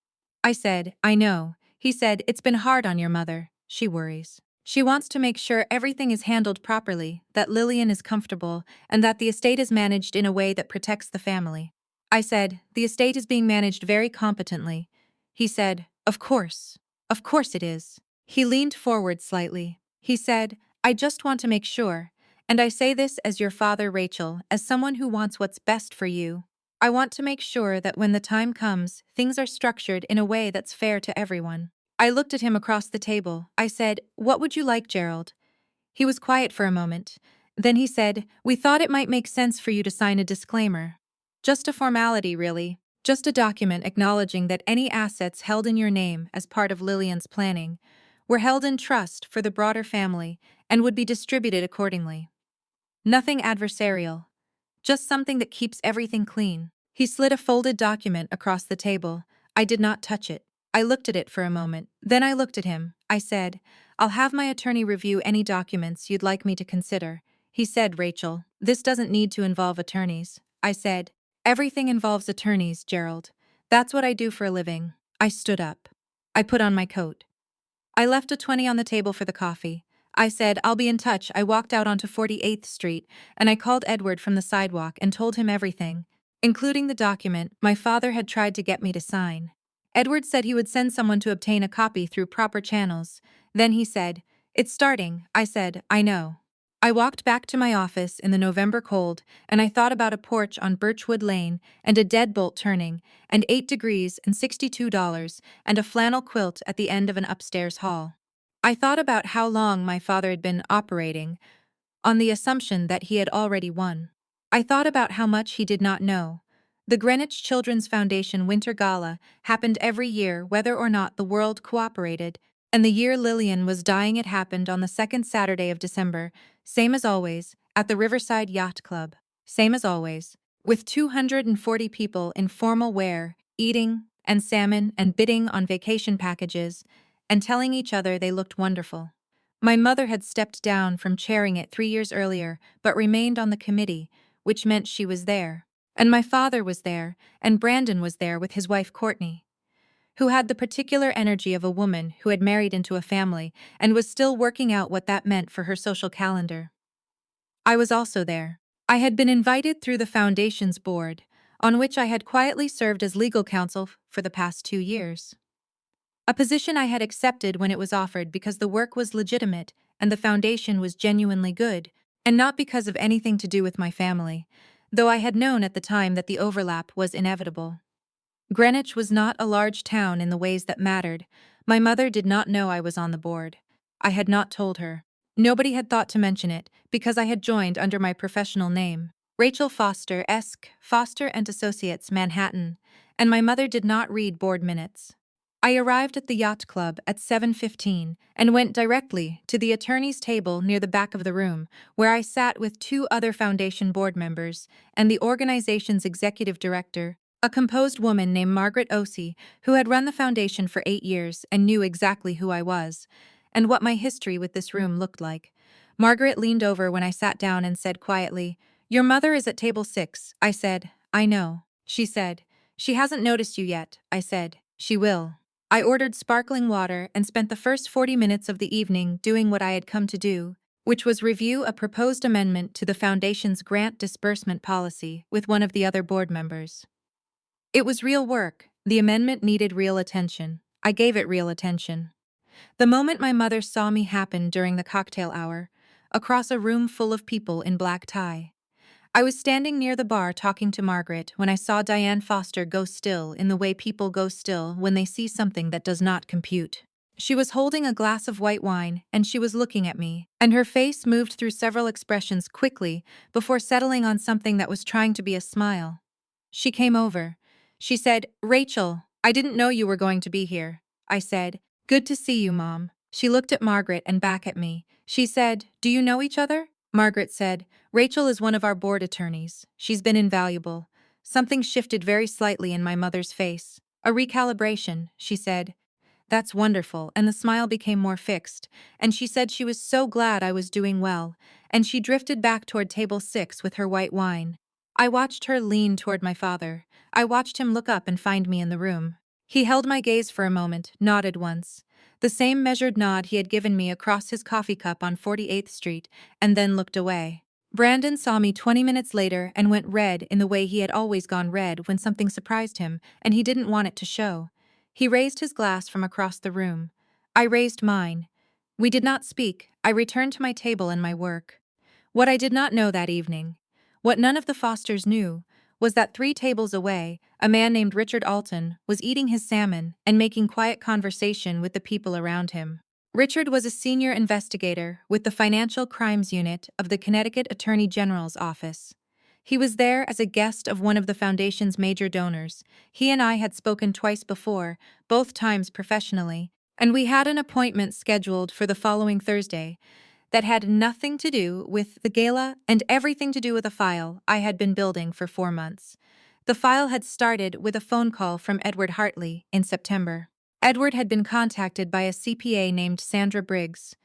I said, "I know." He said, "It's been hard on your mother. She worries. She wants to make sure everything is handled properly, that Lillian is comfortable, and that the estate is managed in a way that protects the family." I said, "The estate is being managed very competently." He said, "Of course. Of course it is." He leaned forward slightly. He said, "I just want to make sure, and I say this as your father, Rachel, as someone who wants what's best for you. I want to make sure that when the time comes, things are structured in a way that's fair to everyone." I looked at him across the table. I said, "What would you like, Gerald?" He was quiet for a moment. Then he said, "We thought it might make sense for you to sign a disclaimer. Just a formality, really. Just a document acknowledging that any assets held in your name as part of Lillian's planning were held in trust for the broader family and would be distributed accordingly. Nothing adversarial. Just something that keeps everything clean." He slid a folded document across the table. I did not touch it. I looked at it for a moment. Then I looked at him. I said, "I'll have my attorney review any documents you'd like me to consider." He said, "Rachel, this doesn't need to involve attorneys." I said, "Everything involves attorneys, Gerald. That's what I do for a living." I stood up. I put on my coat. I left a 20 on the table for the coffee. I said, "I'll be in touch." I walked out onto 48th Street, and I called Edward from the sidewalk and told him everything, including the document my father had tried to get me to sign. Edward said he would send someone to obtain a copy through proper channels. Then he said, "It's starting." I said, "I know." I walked back to my office in the November cold, and I thought about a porch on Birchwood Lane, and a deadbolt turning, and 8 degrees and $62, and a flannel quilt at the end of an upstairs hall. I thought about how long my father had been operating, on the assumption that he had already won. I thought about how much he did not know. The Greenwich Children's Foundation Winter Gala happened every year whether or not the world cooperated, and the year Lillian was dying it happened on the second Saturday of December, same as always, at the Riverside Yacht Club. Same as always, with 240 people in formal wear, eating, and salmon and bidding on vacation packages, and telling each other they looked wonderful. My mother had stepped down from chairing it 3 years earlier, but remained on the committee, which meant she was there. And my father was there, and Brandon was there with his wife Courtney, who had the particular energy of a woman who had married into a family and was still working out what that meant for her social calendar. I was also there. I had been invited through the foundation's board, on which I had quietly served as legal counsel for the past 2 years. A position I had accepted when it was offered because the work was legitimate and the foundation was genuinely good, and not because of anything to do with my family, though I had known at the time that the overlap was inevitable. Greenwich was not a large town in the ways that mattered. My mother did not know I was on the board. I had not told her. Nobody had thought to mention it, because I had joined under my professional name, Rachel Foster, Foster and Associates, Manhattan, and my mother did not read board minutes. I arrived at the yacht club at 7:15 and went directly to the attorney's table near the back of the room, where I sat with 2 other foundation board members and the organization's executive director, a composed woman named Margaret Osey, who had run the foundation for 8 years and knew exactly who I was and what my history with this room looked like. Margaret leaned over when I sat down and said quietly, "Your mother is at table 6. I said, "I know." She said, "She hasn't noticed you yet." I said, "She will." I ordered sparkling water and spent the first 40 minutes of the evening doing what I had come to do, which was review a proposed amendment to the Foundation's grant disbursement policy with one of the other board members. It was real work. The amendment needed real attention. I gave it real attention. The moment my mother saw me happened during the cocktail hour, across a room full of people in black tie. I was standing near the bar talking to Margaret when I saw Diane Foster go still in the way people go still when they see something that does not compute. She was holding a glass of white wine, and she was looking at me, and her face moved through several expressions quickly before settling on something that was trying to be a smile. She came over. She said, "Rachel, I didn't know you were going to be here." I said, "Good to see you, Mom." She looked at Margaret and back at me. She said, "Do you know each other?" Margaret said, "Rachel is one of our board attorneys. She's been invaluable." Something shifted very slightly in my mother's face. "A recalibration," she said. "That's wonderful," and the smile became more fixed, and she said she was so glad I was doing well, and she drifted back toward table 6 with her white wine. I watched her lean toward my father. I watched him look up and find me in the room. He held my gaze for a moment, nodded once. The same measured nod he had given me across his coffee cup on 48th Street, and then looked away. Brandon saw me 20 minutes later and went red in the way he had always gone red when something surprised him, and he didn't want it to show. He raised his glass from across the room. I raised mine. We did not speak. I returned to my table and my work. What I did not know that evening, what none of the Fosters knew, was that 3 tables away, a man named Richard Alton was eating his salmon and making quiet conversation with the people around him. Richard was a senior investigator with the Financial Crimes Unit of the Connecticut Attorney General's office. He was there as a guest of one of the Foundation's major donors. He and I had spoken twice before, both times professionally, and we had an appointment scheduled for the following Thursday that had nothing to do with the gala and everything to do with a file I had been building for 4 months. The file had started with a phone call from Edward Hartley in September. Edward had been contacted by a CPA named Sandra Briggs,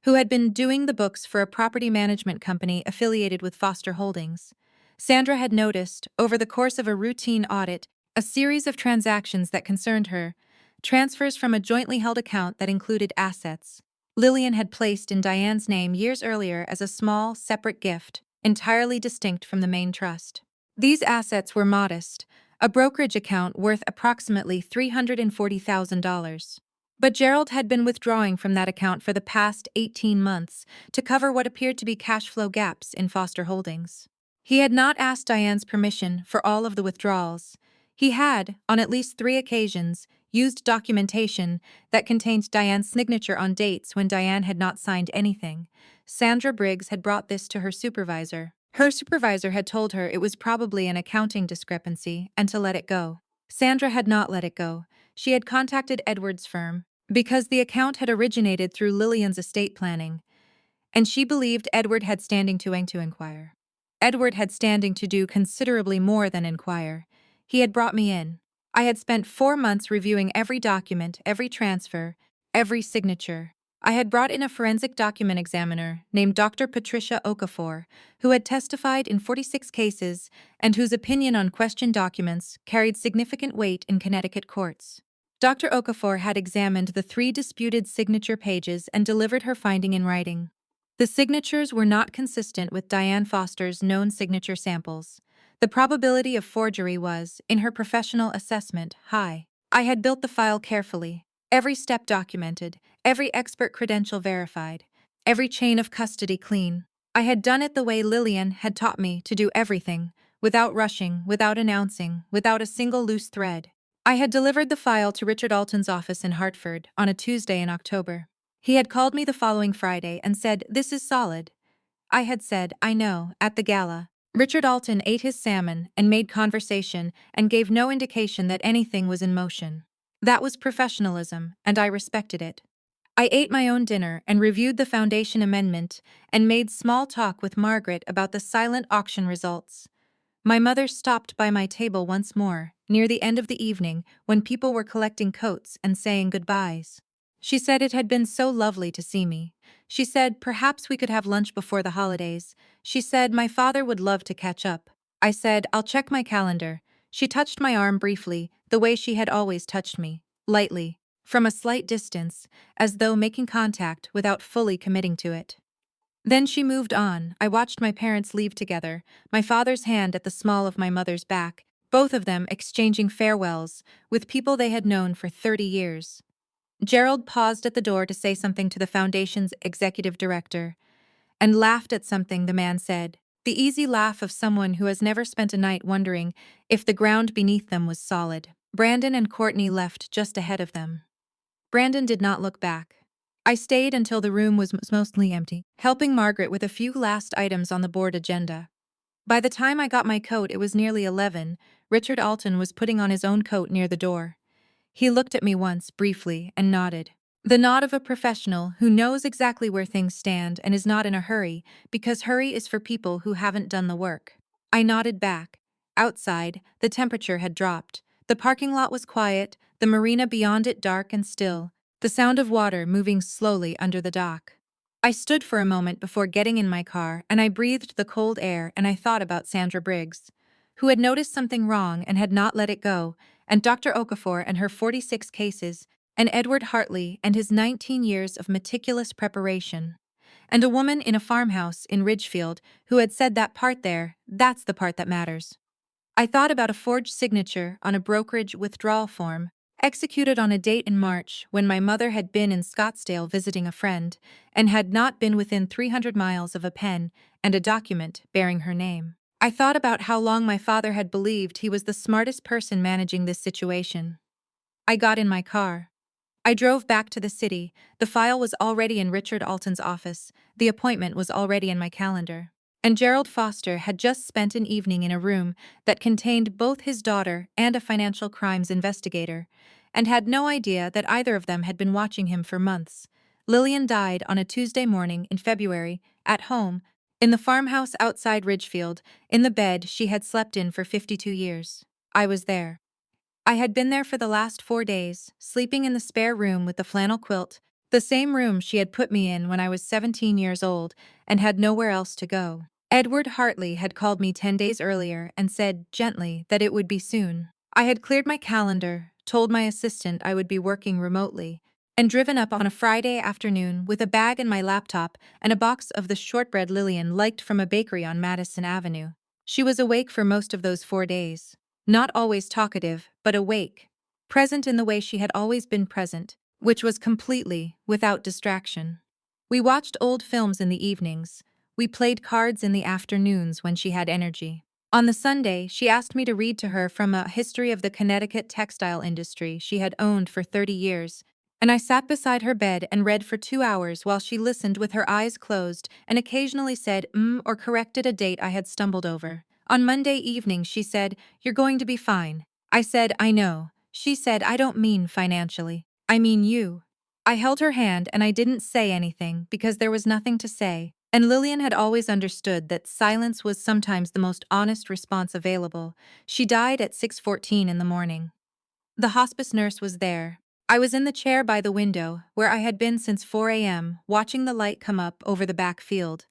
who had been doing the books for a property management company affiliated with Foster Holdings. Sandra had noticed, over the course of a routine audit, a series of transactions that concerned her, transfers from a jointly held account that included assets Lillian had placed in Diane's name years earlier as a small, separate gift, entirely distinct from the main trust. These assets were modest, a brokerage account worth approximately $340,000. But Gerald had been withdrawing from that account for the past 18 months to cover what appeared to be cash flow gaps in Foster Holdings. He had not asked Diane's permission for all of the withdrawals. He had, on at least 3 occasions, used documentation that contained Diane's signature on dates when Diane had not signed anything. Sandra Briggs had brought this to her supervisor. Her supervisor had told her it was probably an accounting discrepancy and to let it go. Sandra had not let it go. She had contacted Edward's firm because the account had originated through Lillian's estate planning, and she believed Edward had standing to inquire. Edward had standing to do considerably more than inquire. He had brought me in. I had spent 4 months reviewing every document, every transfer, every signature. I had brought in a forensic document examiner named Dr. Patricia Okafor, who had testified in 46 cases and whose opinion on questioned documents carried significant weight in Connecticut courts. Dr. Okafor had examined the 3 disputed signature pages and delivered her finding in writing. The signatures were not consistent with Diane Foster's known signature samples. The probability of forgery was, in her professional assessment, high. I had built the file carefully, every step documented, every expert credential verified, every chain of custody clean. I had done it the way Lillian had taught me to do everything, without rushing, without announcing, without a single loose thread. I had delivered the file to Richard Alton's office in Hartford on a Tuesday in October. He had called me the following Friday and said, "This is solid." I had said, "I know," at the gala. Richard Alton ate his salmon and made conversation and gave no indication that anything was in motion. That was professionalism, and I respected it. I ate my own dinner and reviewed the foundation amendment and made small talk with Margaret about the silent auction results. My mother stopped by my table once more, near the end of the evening, when people were collecting coats and saying goodbyes. She said it had been so lovely to see me. She said perhaps we could have lunch before the holidays. She said my father would love to catch up. I said, "I'll check my calendar." She touched my arm briefly, the way she had always touched me, lightly, from a slight distance, as though making contact without fully committing to it. Then she moved on. I watched my parents leave together, my father's hand at the small of my mother's back, both of them exchanging farewells with people they had known for 30 years. Gerald paused at the door to say something to the foundation's executive director, and laughed at something the man said, the easy laugh of someone who has never spent a night wondering if the ground beneath them was solid. Brandon and Courtney left just ahead of them. Brandon did not look back. I stayed until the room was mostly empty, helping Margaret with a few last items on the board agenda. By the time I got my coat, it was nearly 11. Richard Alton was putting on his own coat near the door. He looked at me once, briefly, and nodded. The nod of a professional who knows exactly where things stand and is not in a hurry, because hurry is for people who haven't done the work. I nodded back. Outside, the temperature had dropped. The parking lot was quiet, the marina beyond it dark and still, the sound of water moving slowly under the dock. I stood for a moment before getting in my car, and I breathed the cold air, and I thought about Sandra Briggs, who had noticed something wrong and had not let it go, and Dr. Okafor and her 46 cases, and Edward Hartley and his 19 years of meticulous preparation, and a woman in a farmhouse in Ridgefield who had said that part there, that's the part that matters. I thought about a forged signature on a brokerage withdrawal form, executed on a date in March when my mother had been in Scottsdale visiting a friend and had not been within 300 miles of a pen and a document bearing her name. I thought about how long my father had believed he was the smartest person managing this situation. I got in my car. I drove back to the city. The file was already in Richard Alton's office. The appointment was already in my calendar. And Gerald Foster had just spent an evening in a room that contained both his daughter and a financial crimes investigator, and had no idea that either of them had been watching him for months. Lillian died on a Tuesday morning in February, at home, in the farmhouse outside Ridgefield, in the bed she had slept in for 52 years. I was there. I had been there for the last 4 days, sleeping in the spare room with the flannel quilt, the same room she had put me in when I was 17 years old and had nowhere else to go. Edward Hartley had called me 10 days earlier and said, gently, that it would be soon. I had cleared my calendar, told my assistant I would be working remotely, and driven up on a Friday afternoon with a bag and my laptop and a box of the shortbread Lillian liked from a bakery on Madison Avenue. She was awake for most of those 4 days. Not always talkative, but awake. Present in the way she had always been present, which was completely without distraction. We watched old films in the evenings. We played cards in the afternoons when she had energy. On the Sunday, she asked me to read to her from a history of the Connecticut textile industry she had owned for 30 years, and I sat beside her bed and read for 2 hours while she listened with her eyes closed and occasionally said or corrected a date I had stumbled over. On Monday evening, she said, "You're going to be fine." I said, "I know." She said, "I don't mean financially. I mean you." I held her hand and I didn't say anything because there was nothing to say, and Lillian had always understood that silence was sometimes the most honest response available. She died at 6:14 in the morning. The hospice nurse was there. I was in the chair by the window, where I had been since 4 a.m., watching the light come up over the back field.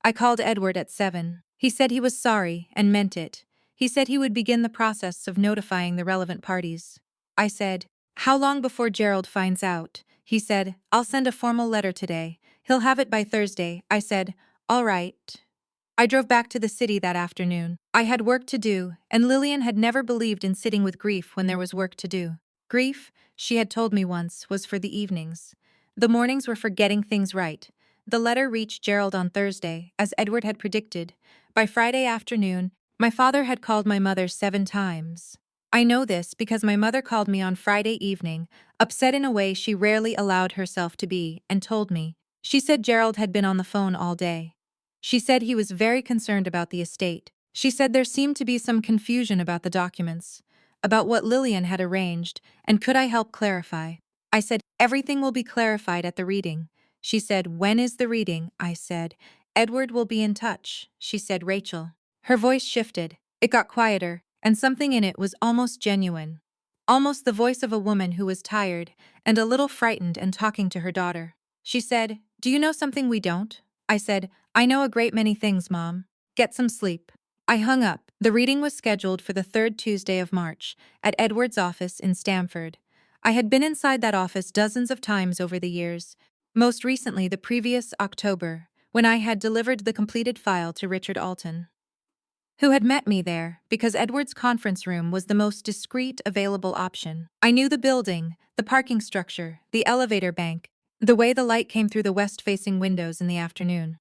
I called Edward at 7. He said he was sorry and meant it. He said he would begin the process of notifying the relevant parties. I said, "How long before Gerald finds out?" He said, "I'll send a formal letter today. He'll have it by Thursday." I said, "All right." I drove back to the city that afternoon. I had work to do, and Lillian had never believed in sitting with grief when there was work to do. Grief, she had told me once, was for the evenings. The mornings were for getting things right. The letter reached Gerald on Thursday, as Edward had predicted. By Friday afternoon, my father had called my mother 7 times. I know this because my mother called me on Friday evening, upset in a way she rarely allowed herself to be, and told me. She said Gerald had been on the phone all day. She said he was very concerned about the estate. She said there seemed to be some confusion about the documents, about what Lillian had arranged, and could I help clarify? I said, "Everything will be clarified at the reading." She said, "When is the reading?" I said, "Edward will be in touch." She said, "Rachel." Her voice shifted. It got quieter, and something in it was almost genuine. Almost the voice of a woman who was tired and a little frightened and talking to her daughter. She said, "Do you know something we don't?" I said, "I know a great many things, Mom. Get some sleep." I hung up. The reading was scheduled for the third Tuesday of March, at Edward's office in Stamford. I had been inside that office dozens of times over the years, most recently the previous October, when I had delivered the completed file to Richard Alton, who had met me there because Edward's conference room was the most discreet available option. I knew the building, the parking structure, the elevator bank, the way the light came through the west-facing windows in the afternoon.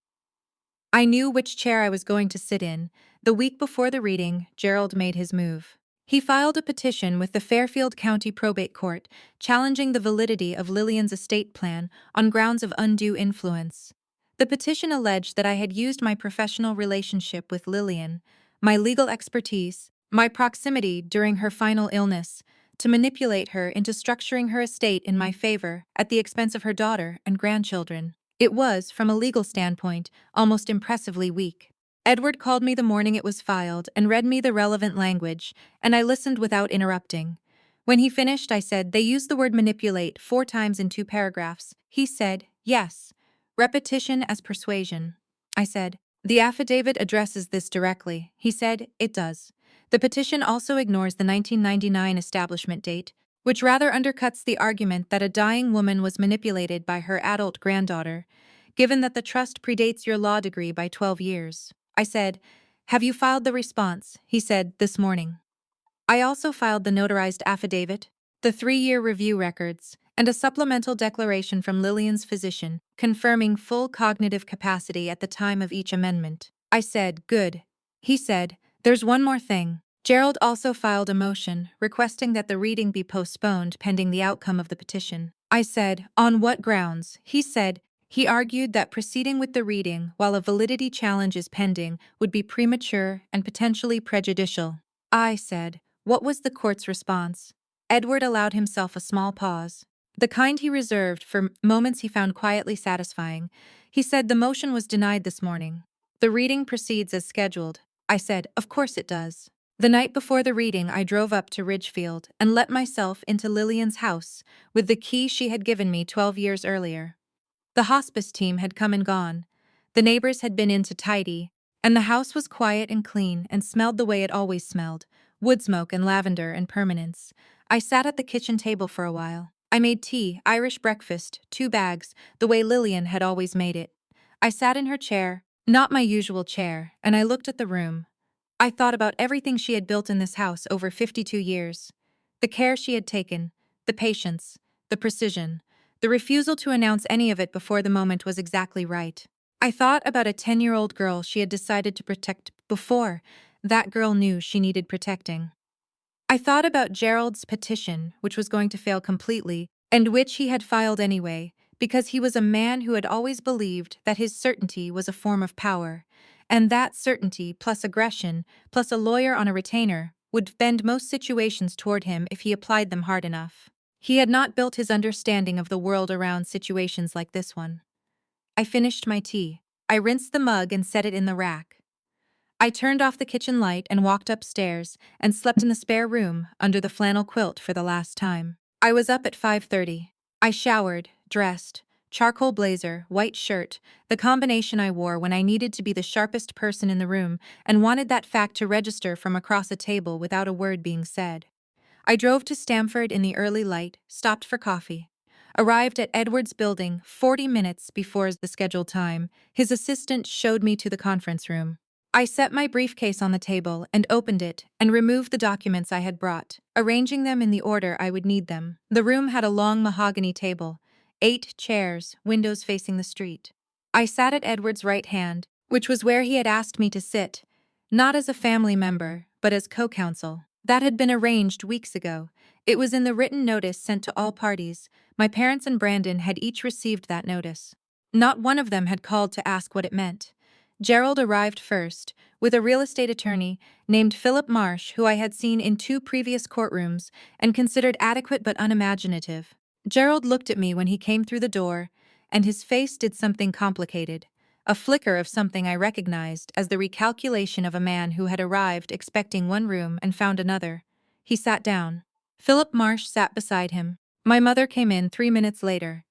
I knew which chair I was going to sit in. The week before the reading, Gerald made his move. He filed a petition with the Fairfield County Probate Court, challenging the validity of Lillian's estate plan on grounds of undue influence. The petition alleged that I had used my professional relationship with Lillian, my legal expertise, my proximity during her final illness, to manipulate her into structuring her estate in my favor at the expense of her daughter and grandchildren. It was, from a legal standpoint, almost impressively weak. Edward called me the morning it was filed and read me the relevant language, and I listened without interrupting. When he finished, I said, "They use the word manipulate 4 times in 2 paragraphs." He said, "Yes. Repetition as persuasion." I said, "The affidavit addresses this directly." He said, "It does. The petition also ignores the 1999 establishment date, which rather undercuts the argument that a dying woman was manipulated by her adult granddaughter, given that the trust predates your law degree by 12 years. I said, "Have you filed the response?" He said, "This morning." I also filed the notarized affidavit, the 3-year review records, and a supplemental declaration from Lillian's physician, confirming full cognitive capacity at the time of each amendment. I said, "Good." He said, "There's one more thing." Gerald also filed a motion requesting that the reading be postponed pending the outcome of the petition. I said, "On what grounds?" He said, he argued that proceeding with the reading while a validity challenge is pending would be premature and potentially prejudicial. I said, "What was the court's response?" Edward allowed himself a small pause, the kind he reserved for moments he found quietly satisfying. He said, "The motion was denied this morning. The reading proceeds as scheduled." I said, "Of course it does." The night before the reading, I drove up to Ridgefield and let myself into Lillian's house with the key she had given me 12 years earlier. The hospice team had come and gone. The neighbors had been in to tidy, and the house was quiet and clean and smelled the way it always smelled, wood smoke and lavender and permanence. I sat at the kitchen table for a while. I made tea, Irish breakfast, 2 bags, the way Lillian had always made it. I sat in her chair, not my usual chair, and I looked at the room. I thought about everything she had built in this house over 52 years. The care she had taken, the patience, the precision, the refusal to announce any of it before the moment was exactly right. I thought about a 10-year-old girl she had decided to protect before that girl knew she needed protecting. I thought about Gerald's petition, which was going to fail completely, and which he had filed anyway, because he was a man who had always believed that his certainty was a form of power, and that certainty plus aggression, plus a lawyer on a retainer, would bend most situations toward him if he applied them hard enough. He had not built his understanding of the world around situations like this one. I finished my tea. I rinsed the mug and set it in the rack. I turned off the kitchen light and walked upstairs and slept in the spare room under the flannel quilt for the last time. I was up at 5:30. I showered, dressed, charcoal blazer, white shirt, the combination I wore when I needed to be the sharpest person in the room and wanted that fact to register from across a table without a word being said. I drove to Stamford in the early light, stopped for coffee. Arrived at Edward's building 40 minutes before the scheduled time. His assistant showed me to the conference room. I set my briefcase on the table and opened it and removed the documents I had brought, arranging them in the order I would need them. The room had a long mahogany table, 8 chairs, windows facing the street. I sat at Edward's right hand, which was where he had asked me to sit, not as a family member, but as co-counsel. That had been arranged weeks ago. It was in the written notice sent to all parties. My parents and Brandon had each received that notice. Not one of them had called to ask what it meant. Gerald arrived first, with a real estate attorney named Philip Marsh, who I had seen in 2 previous courtrooms and considered adequate but unimaginative. Gerald looked at me when he came through the door, and his face did something complicated, a flicker of something I recognized as the recalculation of a man who had arrived expecting one room and found another. He sat down. Philip Marsh sat beside him. My mother came in 3 minutes later.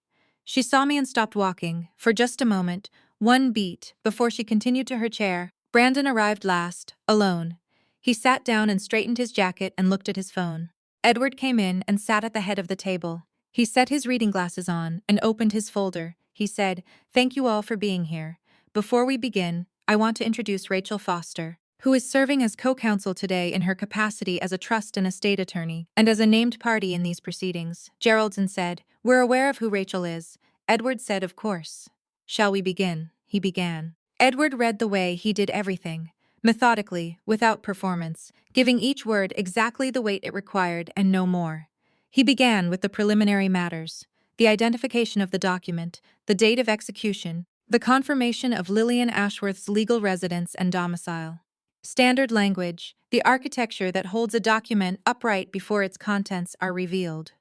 She saw me and stopped walking, for just a moment, one beat, before she continued to her chair. Brandon arrived last, alone. He sat down and straightened his jacket and looked at his phone. Edward came in and sat at the head of the table. He set his reading glasses on and opened his folder. He said, "Thank you all for being here. Before we begin, I want to introduce Rachel Foster, who is serving as co-counsel today in her capacity as a trust and estate attorney, and as a named party in these proceedings." Geraldson said, "We're aware of who Rachel is." Edward said, "Of course." "Shall we begin?" He began. Edward read the way he did everything, methodically, without performance, giving each word exactly the weight it required and no more. He began with the preliminary matters, the identification of the document, the date of execution, the confirmation of Lillian Ashworth's legal residence and domicile. Standard language, the architecture that holds a document upright before its contents are revealed.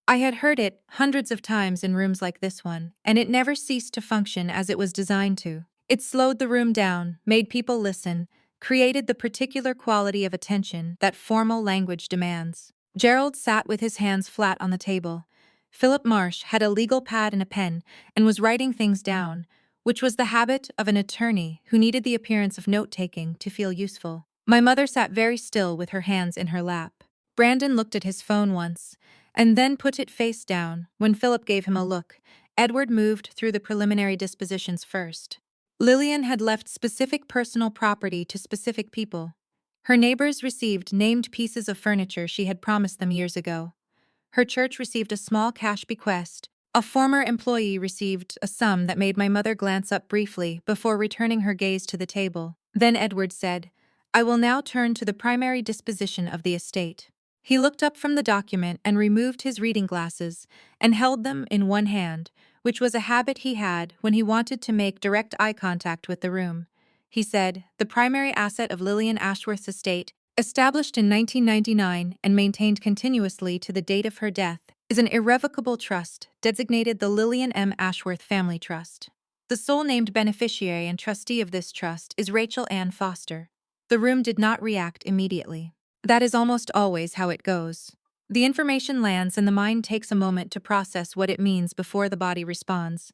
I had heard it hundreds of times in rooms like this one, and it never ceased to function as it was designed to. It slowed the room down, made people listen, created the particular quality of attention that formal language demands. Gerald sat with his hands flat on the table. Philip Marsh had a legal pad and a pen and was writing things down, which was the habit of an attorney who needed the appearance of note-taking to feel useful. My mother sat very still with her hands in her lap. Brandon looked at his phone once, and then put it face down. When Philip gave him a look, Edward moved through the preliminary dispositions first. Lillian had left specific personal property to specific people. Her neighbors received named pieces of furniture she had promised them years ago. Her church received a small cash bequest. A former employee received a sum that made my mother glance up briefly before returning her gaze to the table. Then Edward said, "I will now turn to the primary disposition of the estate." He looked up from the document and removed his reading glasses and held them in one hand, which was a habit he had when he wanted to make direct eye contact with the room. He said, "The primary asset of Lillian Ashworth's estate, established in 1999 and maintained continuously to the date of her death, is an irrevocable trust designated the Lillian M. Ashworth Family Trust. The sole named beneficiary and trustee of this trust is Rachel Ann Foster." The room did not react immediately. That is almost always how it goes. The information lands and the mind takes a moment to process what it means before the body responds.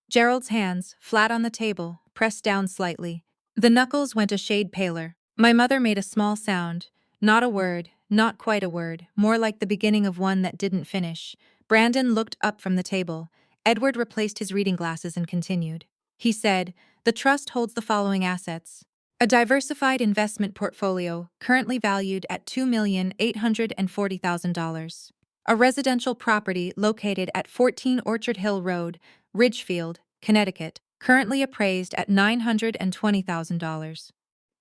Gerald's hands, flat on the table, pressed down slightly. The knuckles went a shade paler. My mother made a small sound. Not a word, not quite a word, more like the beginning of one that didn't finish. Brandon looked up from the table. Edward replaced his reading glasses and continued. He said, "The trust holds the following assets. A diversified investment portfolio, currently valued at $2,840,000. A residential property located at 14 Orchard Hill Road, Ridgefield, Connecticut, currently appraised at $920,000.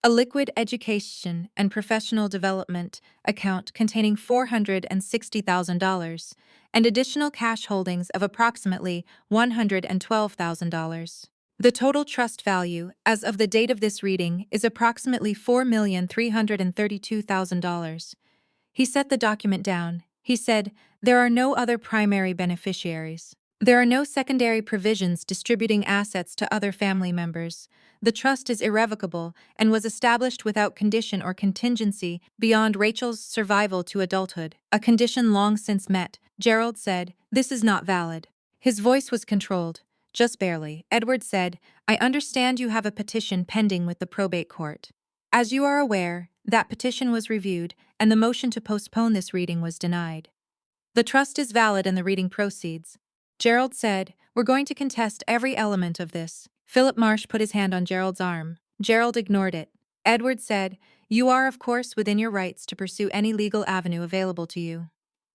A liquid education and professional development account containing $460,000, and additional cash holdings of approximately $112,000. The total trust value, as of the date of this reading, is approximately $4,332,000. He set the document down. He said, "There are no other primary beneficiaries. There are no secondary provisions distributing assets to other family members. The trust is irrevocable and was established without condition or contingency beyond Rachel's survival to adulthood, a condition long since met." Gerald said, "This is not valid." His voice was controlled. Just barely. Edward said, "I understand you have a petition pending with the probate court. As you are aware, that petition was reviewed, and the motion to postpone this reading was denied. The trust is valid and the reading proceeds." Gerald said, "We're going to contest every element of this." Philip Marsh put his hand on Gerald's arm. Gerald ignored it. Edward said, "You are, of course, within your rights to pursue any legal avenue available to you.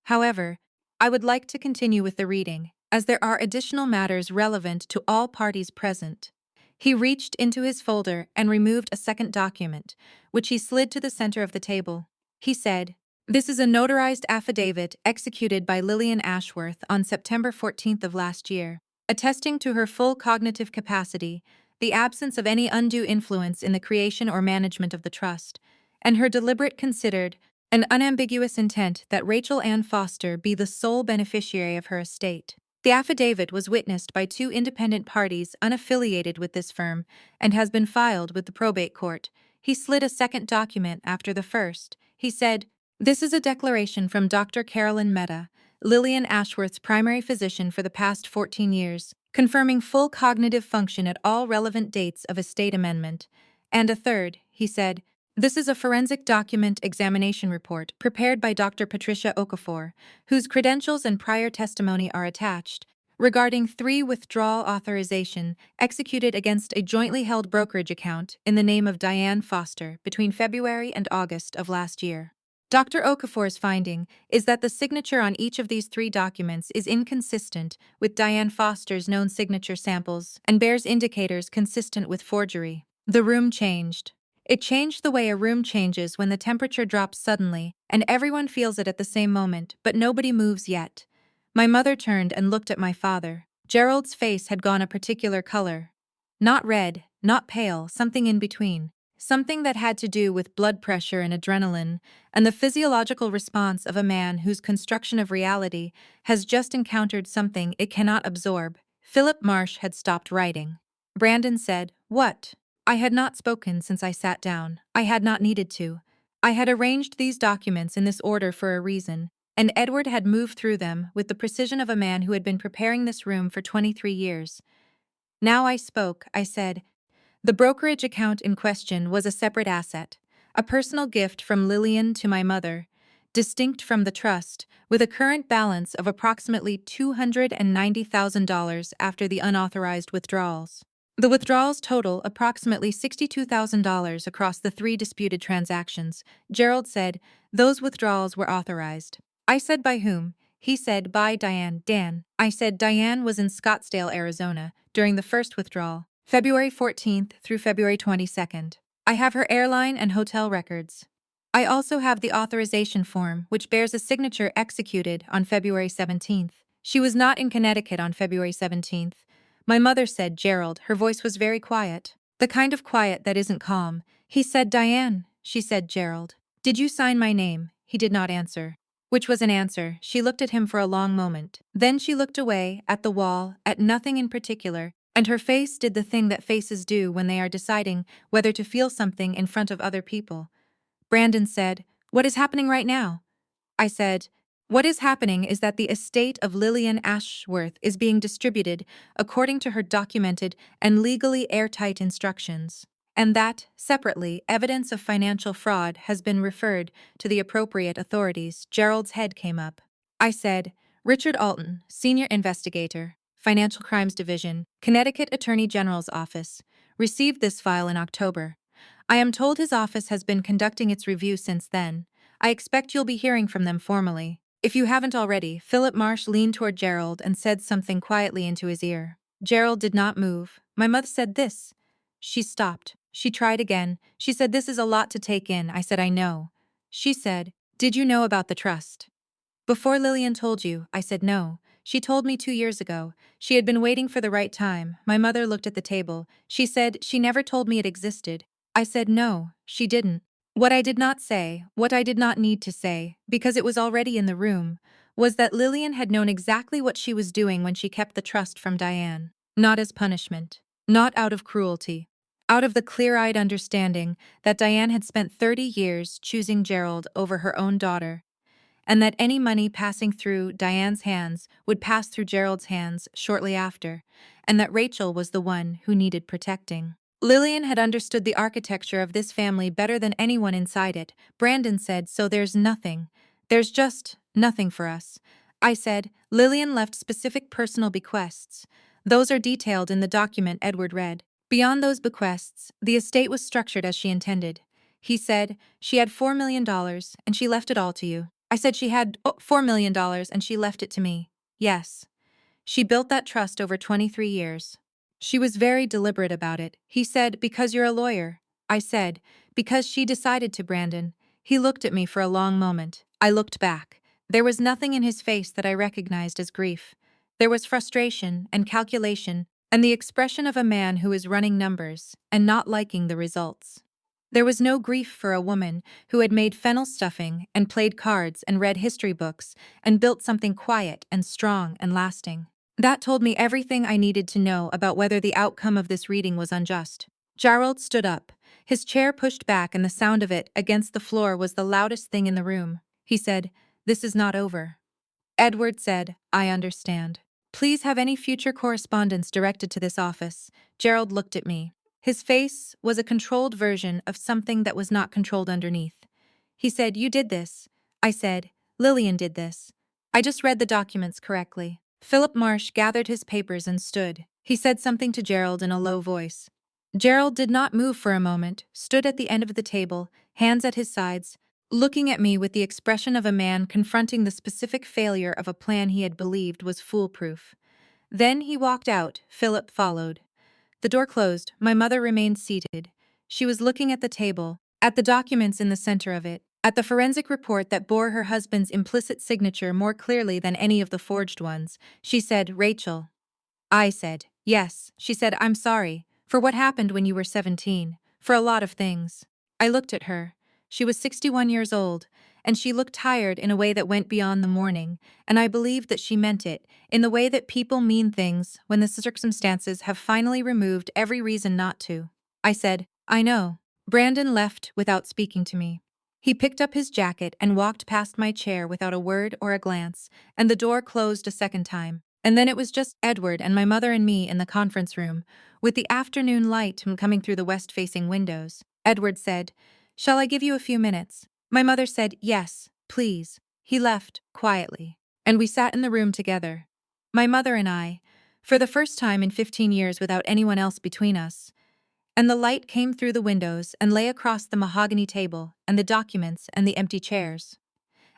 However, I would like to continue with the reading, as there are additional matters relevant to all parties present." He reached into his folder and removed a second document, which he slid to the center of the table. He said, "This is a notarized affidavit executed by Lillian Ashworth on September 14th of last year, attesting to her full cognitive capacity, the absence of any undue influence in the creation or management of the trust, and her deliberate, considered, and unambiguous intent that Rachel Ann Foster be the sole beneficiary of her estate." The affidavit was witnessed by two independent parties unaffiliated with this firm and has been filed with the probate court. He slid a second document after the first. He said, "This is a declaration from Dr. Carolyn Mehta, Lillian Ashworth's primary physician for the past 14 years, confirming full cognitive function at all relevant dates of estate amendment." And a third, he said, "This is a forensic document examination report prepared by Dr. Patricia Okafor, whose credentials and prior testimony are attached, regarding 3 withdrawal authorization executed against a jointly held brokerage account in the name of Diane Foster between February and August of last year." Dr. Okafor's finding is that the signature on each of these 3 documents is inconsistent with Diane Foster's known signature samples and bears indicators consistent with forgery. The room changed. It changed the way a room changes when the temperature drops suddenly, and everyone feels it at the same moment, but nobody moves yet. My mother turned and looked at my father. Gerald's face had gone a particular color. Not red, not pale, something in between. Something that had to do with blood pressure and adrenaline, and the physiological response of a man whose construction of reality has just encountered something it cannot absorb. Philip Marsh had stopped writing. Brandon said, "What?" I had not spoken since I sat down. I had not needed to. I had arranged these documents in this order for a reason, and Edward had moved through them with the precision of a man who had been preparing this room for 23 years. Now I spoke. I said, "The brokerage account in question was a separate asset, a personal gift from Lillian to my mother, distinct from the trust, with a current balance of approximately $290,000 after the unauthorized withdrawals. The withdrawals total approximately $62,000 across the 3 disputed transactions." Gerald said, "Those withdrawals were authorized." I said, "By whom?" He said, "By Diane." Dan. I said, "Diane was in Scottsdale, Arizona, during the first withdrawal, February 14th through February 22nd. I have her airline and hotel records. I also have the authorization form, which bears a signature executed on February 17th. She was not in Connecticut on February 17th. My mother said, "Gerald." Her voice was very quiet. The kind of quiet that isn't calm. He said, "Diane." She said, "Gerald. Did you sign my name?" He did not answer. Which was an answer. She looked at him for a long moment. Then she looked away, at the wall, at nothing in particular, and her face did the thing that faces do when they are deciding whether to feel something in front of other people. Brandon said, What is happening right now? I said, what is happening is that the estate of Lillian Ashworth is being distributed according to her documented and legally airtight instructions, and that, separately, evidence of financial fraud has been referred to the appropriate authorities. Gerald's head came up. I said, Richard Alton, Senior Investigator, Financial Crimes Division, Connecticut Attorney General's Office, received this file in October. I am told his office has been conducting its review since then. I expect you'll be hearing from them formally. If you haven't already, Philip Marsh leaned toward Gerald and said something quietly into his ear. Gerald did not move. My mother said this. She stopped. She tried again. She said, this is a lot to take in. I said, I know. She said, did you know about the trust? Before Lillian told you, I said no. She told me 2 years ago. She had been waiting for the right time. My mother looked at the table. She said she never told me it existed. I said no, she didn't. What I did not say, what I did not need to say, because it was already in the room, was that Lillian had known exactly what she was doing when she kept the trust from Diane. Not as punishment. Not out of cruelty. Out of the clear-eyed understanding that Diane had spent 30 years choosing Gerald over her own daughter, and that any money passing through Diane's hands would pass through Gerald's hands shortly after, and that Rachel was the one who needed protecting. Lillian had understood the architecture of this family better than anyone inside it. Brandon said, so there's nothing. There's just nothing for us. I said, Lillian left specific personal bequests. Those are detailed in the document Edward read. Beyond those bequests, the estate was structured as she intended. He said, she had $4 million and she left it all to you. I said she had $4 million and she left it to me. Yes. She built that trust over 23 years. She was very deliberate about it. He said, because you're a lawyer. I said, because she decided to, Brandon. He looked at me for a long moment. I looked back. There was nothing in his face that I recognized as grief. There was frustration and calculation and the expression of a man who is running numbers and not liking the results. There was no grief for a woman who had made fennel stuffing and played cards and read history books and built something quiet and strong and lasting. That told me everything I needed to know about whether the outcome of this reading was unjust. Gerald stood up. His chair pushed back and the sound of it against the floor was the loudest thing in the room. He said, this is not over. Edward said, I understand. Please have any future correspondence directed to this office. Gerald looked at me. His face was a controlled version of something that was not controlled underneath. He said, you did this. I said, Lillian did this. I just read the documents correctly. Philip Marsh gathered his papers and stood. He said something to Gerald in a low voice. Gerald did not move for a moment, stood at the end of the table, hands at his sides, looking at me with the expression of a man confronting the specific failure of a plan he had believed was foolproof. Then he walked out. Philip followed. The door closed. My mother remained seated. She was looking at the table, at the documents in the center of it, at the forensic report that bore her husband's implicit signature more clearly than any of the forged ones. She said, Rachel. I said, yes. She said, I'm sorry for what happened when you were 17, for a lot of things. I looked at her. She was 61 years old, and she looked tired in a way that went beyond the mourning, and I believed that she meant it, in the way that people mean things when the circumstances have finally removed every reason not to. I said, I know. Brandon left without speaking to me. He picked up his jacket and walked past my chair without a word or a glance, and the door closed a second time. And then it was just Edward and my mother and me in the conference room, with the afternoon light coming through the west-facing windows. Edward said, shall I give you a few minutes? My mother said, yes, please. He left, quietly, and we sat in the room together. My mother and I, for the first time in 15 years without anyone else between us. And the light came through the windows and lay across the mahogany table and the documents and the empty chairs.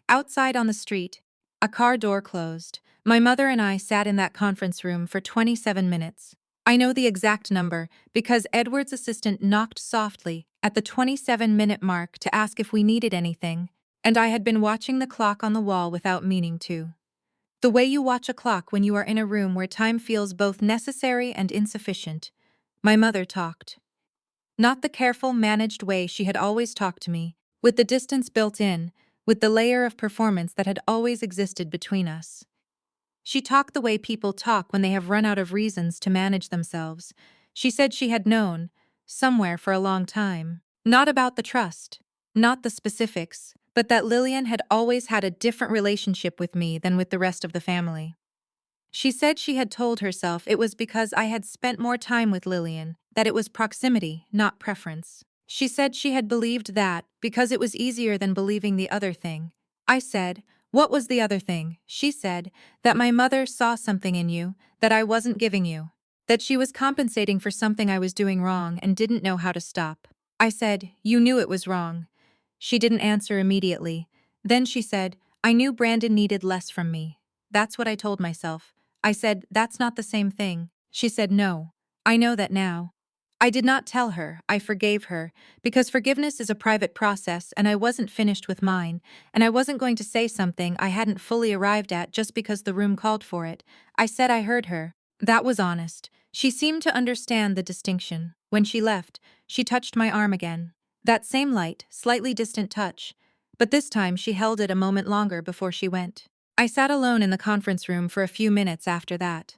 Outside on the street, a car door closed. My mother and I sat in that conference room for 27 minutes. I know the exact number because Edward's assistant knocked softly at the 27-minute mark to ask if we needed anything, and I had been watching the clock on the wall without meaning to. The way you watch a clock when you are in a room where time feels both necessary and insufficient. My mother talked. Not the careful, managed way she had always talked to me, with the distance built in, with the layer of performance that had always existed between us. She talked the way people talk when they have run out of reasons to manage themselves. She said she had known, somewhere for a long time. Not about the trust. Not the specifics. but that Lillian had always had a different relationship with me than with the rest of the family. She said she had told herself it was because I had spent more time with Lillian, that it was proximity, not preference. She said she had believed that because it was easier than believing the other thing. I said, "What was the other thing?" She said, "That my mother saw something in you that I wasn't giving you. That she was compensating for something I was doing wrong and didn't know how to stop." I said, "You knew it was wrong." She didn't answer immediately. Then she said, "I knew Brandon needed less from me. That's what I told myself." I said, "That's not the same thing." She said, "No. I know that now." I did not tell her, I forgave her, because forgiveness is a private process and I wasn't finished with mine, and I wasn't going to say something I hadn't fully arrived at just because the room called for it. I said I heard her. That was honest. She seemed to understand the distinction. When she left, she touched my arm again. That same light, slightly distant touch. But this time she held it a moment longer before she went. I sat alone in the conference room for a few minutes after that.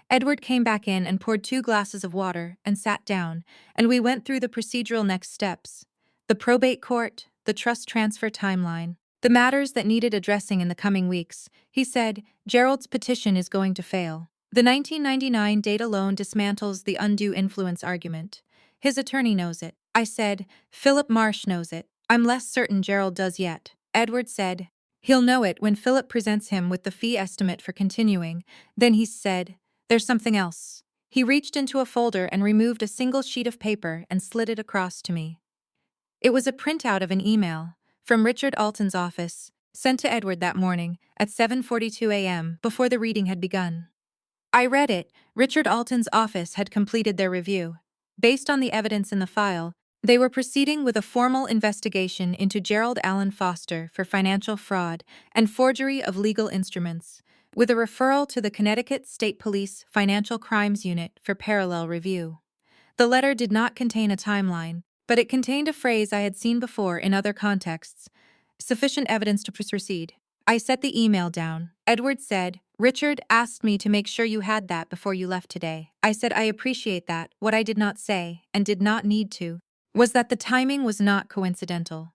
Edward came back in and poured 2 glasses of water and sat down, and we went through the procedural next steps. The probate court, the trust transfer timeline, the matters that needed addressing in the coming weeks. He said, "Gerald's petition is going to fail. The 1999 date alone dismantles the undue influence argument. His attorney knows it." I said, "Philip Marsh knows it. I'm less certain Gerald does yet." Edward said, "He'll know it when Philip presents him with the fee estimate for continuing." Then he said, "There's something else." He reached into a folder and removed a single sheet of paper and slid it across to me. It was a printout of an email from Richard Alton's office, sent to Edward that morning at 7:42 a.m. before the reading had begun. I read it. Richard Alton's office had completed their review. Based on the evidence in the file, they were proceeding with a formal investigation into Gerald Allen Foster for financial fraud and forgery of legal instruments, with a referral to the Connecticut State Police Financial Crimes Unit for parallel review. The letter did not contain a timeline, but it contained a phrase I had seen before in other contexts: "Sufficient evidence to proceed." I set the email down. Edward said, "Richard asked me to make sure you had that before you left today." I said, "I appreciate that." What I did not say, and did not need to, was that the timing was not coincidental.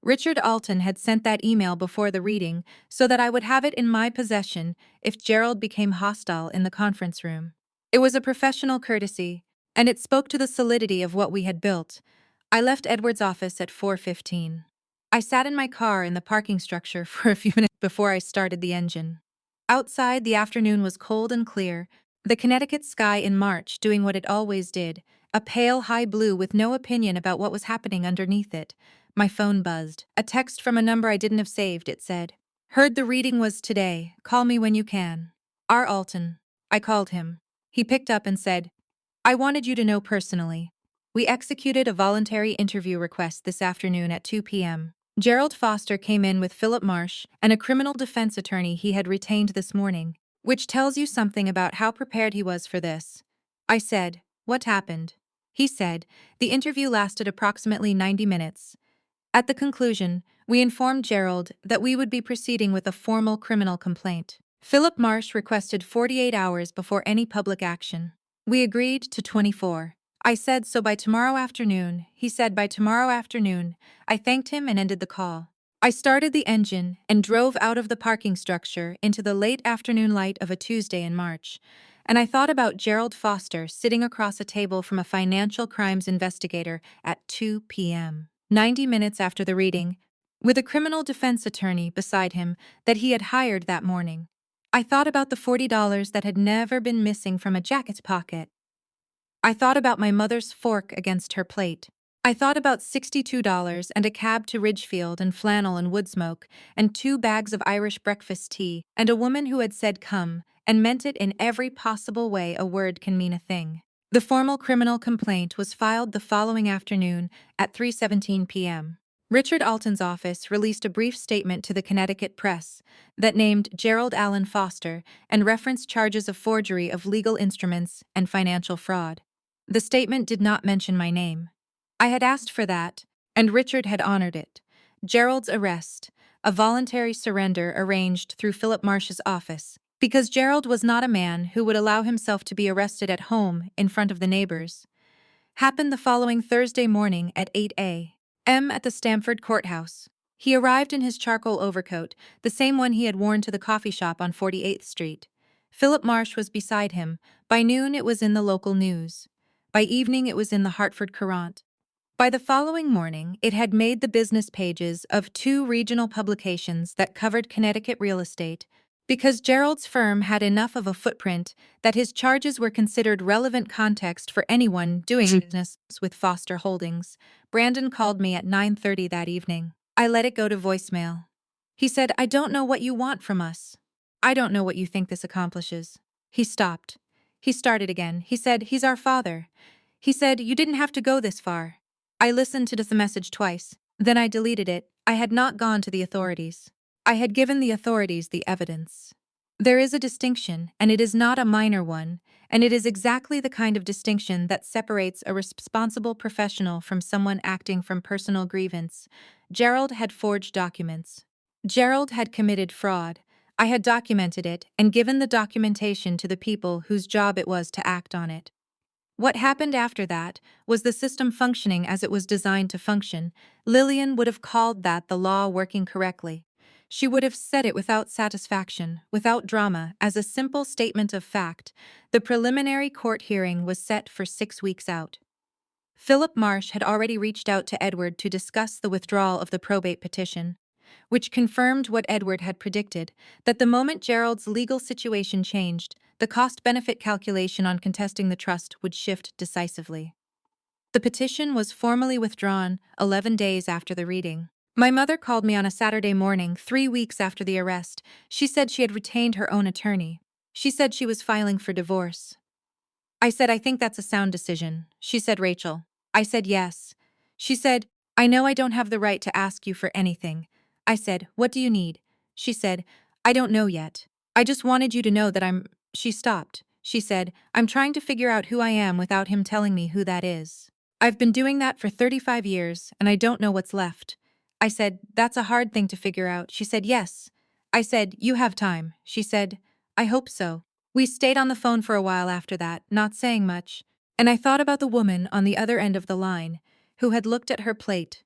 Richard Alton had sent that email before the reading so that I would have it in my possession if Gerald became hostile in the conference room. It was a professional courtesy, and it spoke to the solidity of what we had built. I left Edward's office at 4:15. I sat in my car in the parking structure for a few minutes before I started the engine. Outside, the afternoon was cold and clear, the Connecticut sky in March doing what it always did, a pale high blue with no opinion about what was happening underneath it. My phone buzzed. A text from a number I didn't have saved. It said, "Heard the reading was today. Call me when you can. R. Alton." I called him. He picked up and said, "I wanted you to know personally. We executed a voluntary interview request this afternoon at 2 p.m. Gerald Foster came in with Philip Marsh and a criminal defense attorney he had retained this morning, which tells you something about how prepared he was for this." I said, "What happened?" He said, "The interview lasted approximately 90 minutes. At the conclusion, we informed Gerald that we would be proceeding with a formal criminal complaint. Philip Marsh requested 48 hours before any public action. We agreed to 24. I said, so by tomorrow afternoon." He said, "By tomorrow afternoon." I thanked him and ended the call. I started the engine and drove out of the parking structure into the late afternoon light of a Tuesday in March. And I thought about Gerald Foster sitting across a table from a financial crimes investigator at 2 p.m., 90 minutes after the reading, with a criminal defense attorney beside him that he had hired that morning. I thought about the $40 that had never been missing from a jacket pocket. I thought about my mother's fork against her plate. I thought about $62 and a cab to Ridgefield and flannel and Woodsmoke and 2 bags of Irish breakfast tea and a woman who had said come and meant it in every possible way a word can mean a thing. The formal criminal complaint was filed the following afternoon at 3:17 p.m. Richard Alton's office released a brief statement to the Connecticut press that named Gerald Allen Foster and referenced charges of forgery of legal instruments and financial fraud. The statement did not mention my name. I had asked for that, and Richard had honored it. Gerald's arrest, a voluntary surrender arranged through Philip Marsh's office, because Gerald was not a man who would allow himself to be arrested at home in front of the neighbors, happened the following Thursday morning at 8 a.m. at the Stamford Courthouse. He arrived in his charcoal overcoat, the same one he had worn to the coffee shop on 48th Street. Philip Marsh was beside him. By noon, it was in the local news. By evening, it was in the Hartford Courant. By the following morning, it had made the business pages of two regional publications that covered Connecticut real estate, because Gerald's firm had enough of a footprint that his charges were considered relevant context for anyone doing business with Foster Holdings. Brandon called me at 9:30 that evening. I let it go to voicemail. He said, "I don't know what you want from us. I don't know what you think this accomplishes." He stopped. He started again. He said, "He's our father." He said, "You didn't have to go this far." I listened to the message twice. Then I deleted it. I had not gone to the authorities. I had given the authorities the evidence. There is a distinction, and it is not a minor one, and it is exactly the kind of distinction that separates a responsible professional from someone acting from personal grievance. Gerald had forged documents. Gerald had committed fraud. I had documented it and given the documentation to the people whose job it was to act on it. What happened after that was the system functioning as it was designed to function. Lillian would have called that the law working correctly. She would have said it without satisfaction, without drama, as a simple statement of fact. The preliminary court hearing was set for 6 weeks out. Philip Marsh had already reached out to Edward to discuss the withdrawal of the probate petition, which confirmed what Edward had predicted, that the moment Gerald's legal situation changed, the cost-benefit calculation on contesting the trust would shift decisively. The petition was formally withdrawn 11 days after the reading. My mother called me on a Saturday morning, 3 weeks after the arrest. She said she had retained her own attorney. She said she was filing for divorce. I said, "I think that's a sound decision." She said, "Rachel." I said, "Yes." She said, "I know I don't have the right to ask you for anything." I said, "What do you need?" She said, "I don't know yet. I just wanted you to know that I'm—" She stopped. She said, "I'm trying to figure out who I am without him telling me who that is. I've been doing that for 35 years, and I don't know what's left." I said, "That's a hard thing to figure out." She said, "Yes." I said, "You have time." She said, "I hope so." We stayed on the phone for a while after that, not saying much, and I thought about the woman on the other end of the line, who had looked at her plate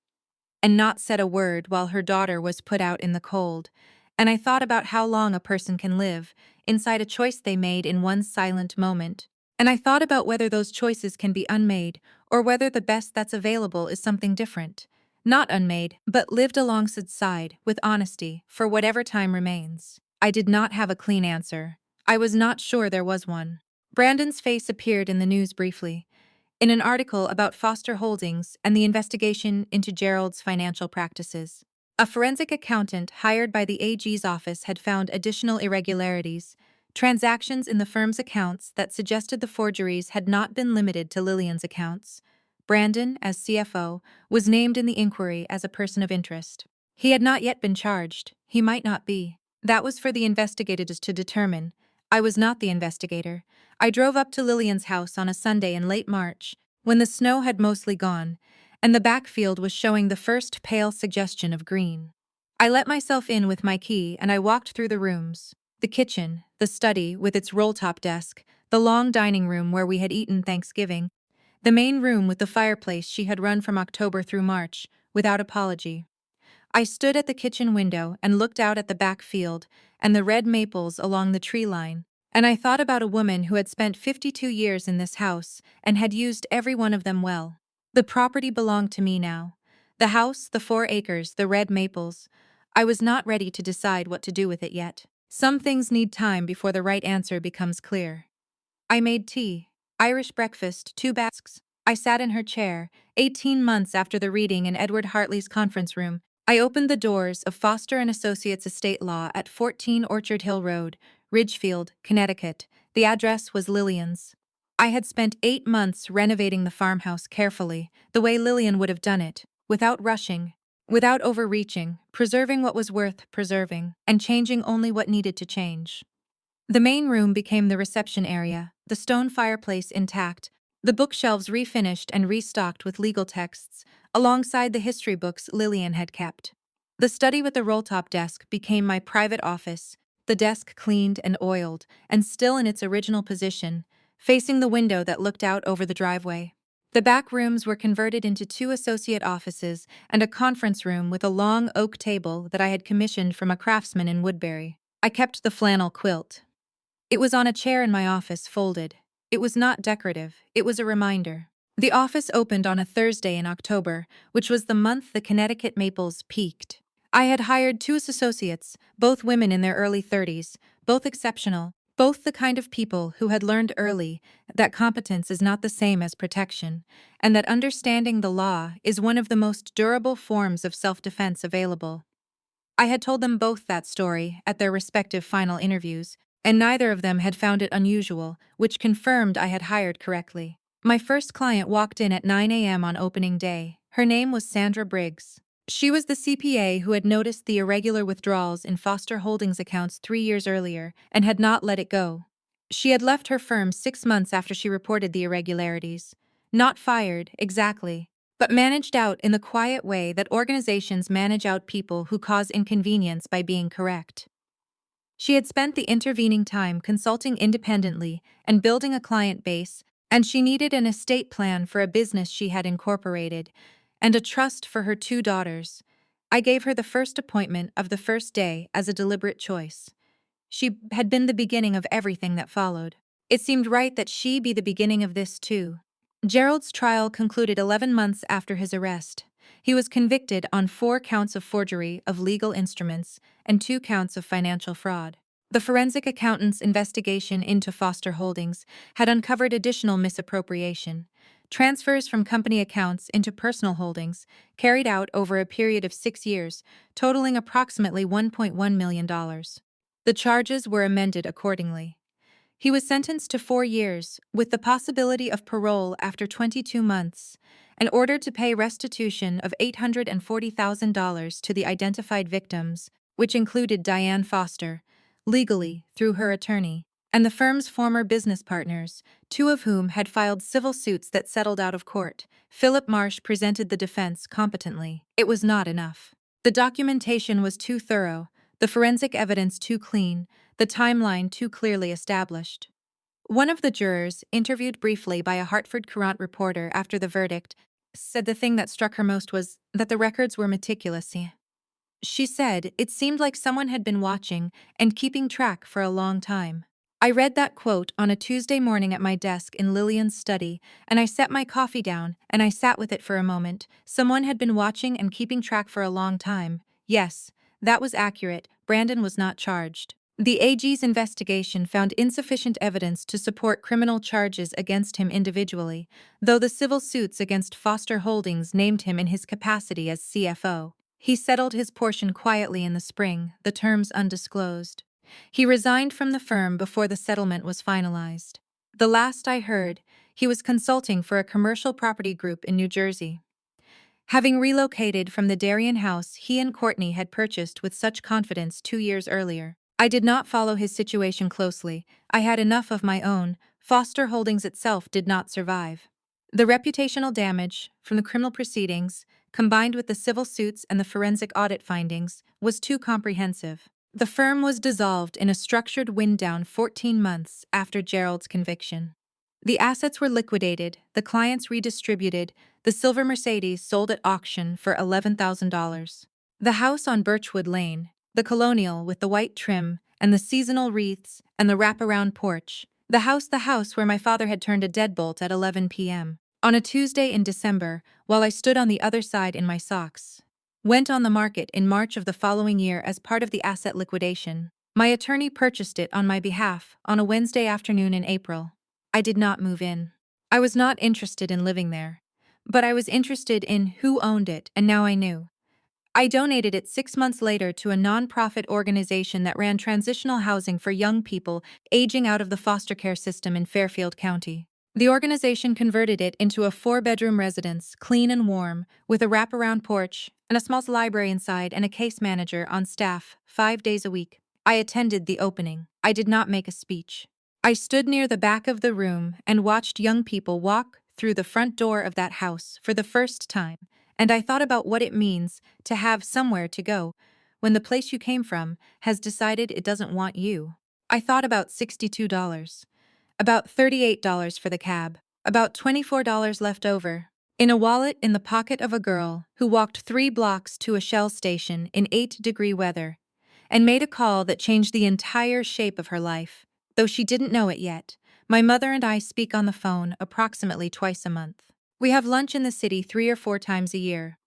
and not said a word while her daughter was put out in the cold, and I thought about how long a person can live inside a choice they made in one silent moment, and I thought about whether those choices can be unmade or whether the best that's available is something different, not unmade, but lived alongside with honesty for whatever time remains. I did not have a clean answer. I was not sure there was one. Brandon's face appeared in the news briefly, in an article about Foster Holdings and the investigation into Gerald's financial practices. A forensic accountant hired by the AG's office had found additional irregularities, transactions in the firm's accounts that suggested the forgeries had not been limited to Lillian's accounts. Brandon, as CFO, was named in the inquiry as a person of interest. He had not yet been charged. He might not be. That was for the investigators to determine. I was not the investigator. I drove up to Lillian's house on a Sunday in late March, when the snow had mostly gone, and the backfield was showing the first pale suggestion of green. I let myself in with my key and I walked through the rooms. The kitchen, the study with its roll-top desk, the long dining room where we had eaten Thanksgiving, the main room with the fireplace she had run from October through March, without apology. I stood at the kitchen window and looked out at the back field and the red maples along the tree line, and I thought about a woman who had spent 52 years in this house and had used every one of them well. The property belonged to me now. The house, the 4 acres, the red maples. I was not ready to decide what to do with it yet. Some things need time before the right answer becomes clear. I made tea, Irish breakfast, 2 basks. I sat in her chair, 18 months after the reading in Edward Hartley's conference room. I opened the doors of Foster & Associates Estate Law at 14 Orchard Hill Road, Ridgefield, Connecticut. The address was Lillian's. I had spent 8 months renovating the farmhouse carefully, the way Lillian would have done it, without rushing, without overreaching, preserving what was worth preserving, and changing only what needed to change. The main room became the reception area, the stone fireplace intact, the bookshelves refinished and restocked with legal texts, alongside the history books Lillian had kept. The study with the roll-top desk became my private office, the desk cleaned and oiled, and still in its original position, facing the window that looked out over the driveway. The back rooms were converted into 2 associate offices and a conference room with a long oak table that I had commissioned from a craftsman in Woodbury. I kept the flannel quilt. It was on a chair in my office, folded. It was not decorative, it was a reminder. The office opened on a Thursday in October, which was the month the Connecticut maples peaked. I had hired 2 associates, both women in their early 30s, both exceptional, both the kind of people who had learned early that competence is not the same as protection, and that understanding the law is one of the most durable forms of self-defense available. I had told them both that story at their respective final interviews, and neither of them had found it unusual, which confirmed I had hired correctly. My first client walked in at 9 a.m. on opening day. Her name was Sandra Briggs. She was the CPA who had noticed the irregular withdrawals in Foster Holdings accounts 3 years earlier and had not let it go. She had left her firm 6 months after she reported the irregularities. Not fired, exactly, but managed out in the quiet way that organizations manage out people who cause inconvenience by being correct. She had spent the intervening time consulting independently and building a client base, and she needed an estate plan for a business she had incorporated, and a trust for her 2 daughters. I gave her the first appointment of the first day as a deliberate choice. She had been the beginning of everything that followed. It seemed right that she be the beginning of this too. Gerald's trial concluded 11 months after his arrest. He was convicted on 4 counts of forgery of legal instruments and 2 counts of financial fraud. The forensic accountant's investigation into Foster Holdings had uncovered additional misappropriation. Transfers from company accounts into personal holdings, carried out over a period of 6 years, totaling approximately $1.1 million. The charges were amended accordingly. He was sentenced to 4 years, with the possibility of parole after 22 months, and ordered to pay restitution of $840,000 to the identified victims, which included Diane Foster, legally, through her attorney, and the firm's former business partners, 2 of whom had filed civil suits that settled out of court. Philip Marsh presented the defense competently. It was not enough. The documentation was too thorough, the forensic evidence too clean, the timeline too clearly established. One of the jurors, interviewed briefly by a Hartford Courant reporter after the verdict, said the thing that struck her most was that the records were meticulous. She said it seemed like someone had been watching and keeping track for a long time. I read that quote on a Tuesday morning at my desk in Lillian's study, and I set my coffee down and I sat with it for a moment. Someone had been watching and keeping track for a long time. Yes, that was accurate. Brandon was not charged. The AG's investigation found insufficient evidence to support criminal charges against him individually, though the civil suits against Foster Holdings named him in his capacity as CFO. He settled his portion quietly in the spring, the terms undisclosed. He resigned from the firm before the settlement was finalized. The last I heard, he was consulting for a commercial property group in New Jersey. Having relocated from the Darien house he and Courtney had purchased with such confidence 2 years earlier, I did not follow his situation closely. I had enough of my own. Foster Holdings itself did not survive. The reputational damage from the criminal proceedings, combined with the civil suits and the forensic audit findings, was too comprehensive. The firm was dissolved in a structured wind-down 14 months after Gerald's conviction. The assets were liquidated, the clients redistributed, the silver Mercedes sold at auction for $11,000. The house on Birchwood Lane, the colonial with the white trim and the seasonal wreaths and the wraparound porch, the house where my father had turned a deadbolt at 11 p.m. on a Tuesday in December while I stood on the other side in my socks, went on the market in March of the following year as part of the asset liquidation. My attorney purchased it on my behalf on a Wednesday afternoon in April. I did not move in. I was not interested in living there, but I was interested in who owned it, and now I knew. I donated it 6 months later to a nonprofit organization that ran transitional housing for young people aging out of the foster care system in Fairfield County. The organization converted it into a 4-bedroom residence, clean and warm, with a wraparound porch and a small library inside and a case manager on staff 5 days a week. I attended the opening. I did not make a speech. I stood near the back of the room and watched young people walk through the front door of that house for the first time, and I thought about what it means to have somewhere to go when the place you came from has decided it doesn't want you. I thought about $62, about $38 for the cab. About $24 left over. In a wallet in the pocket of a girl who walked 3 blocks to a Shell station in 8-degree weather and made a call that changed the entire shape of her life. Though she didn't know it yet, my mother and I speak on the phone approximately twice a month. We have lunch in the city 3 or 4 times a year.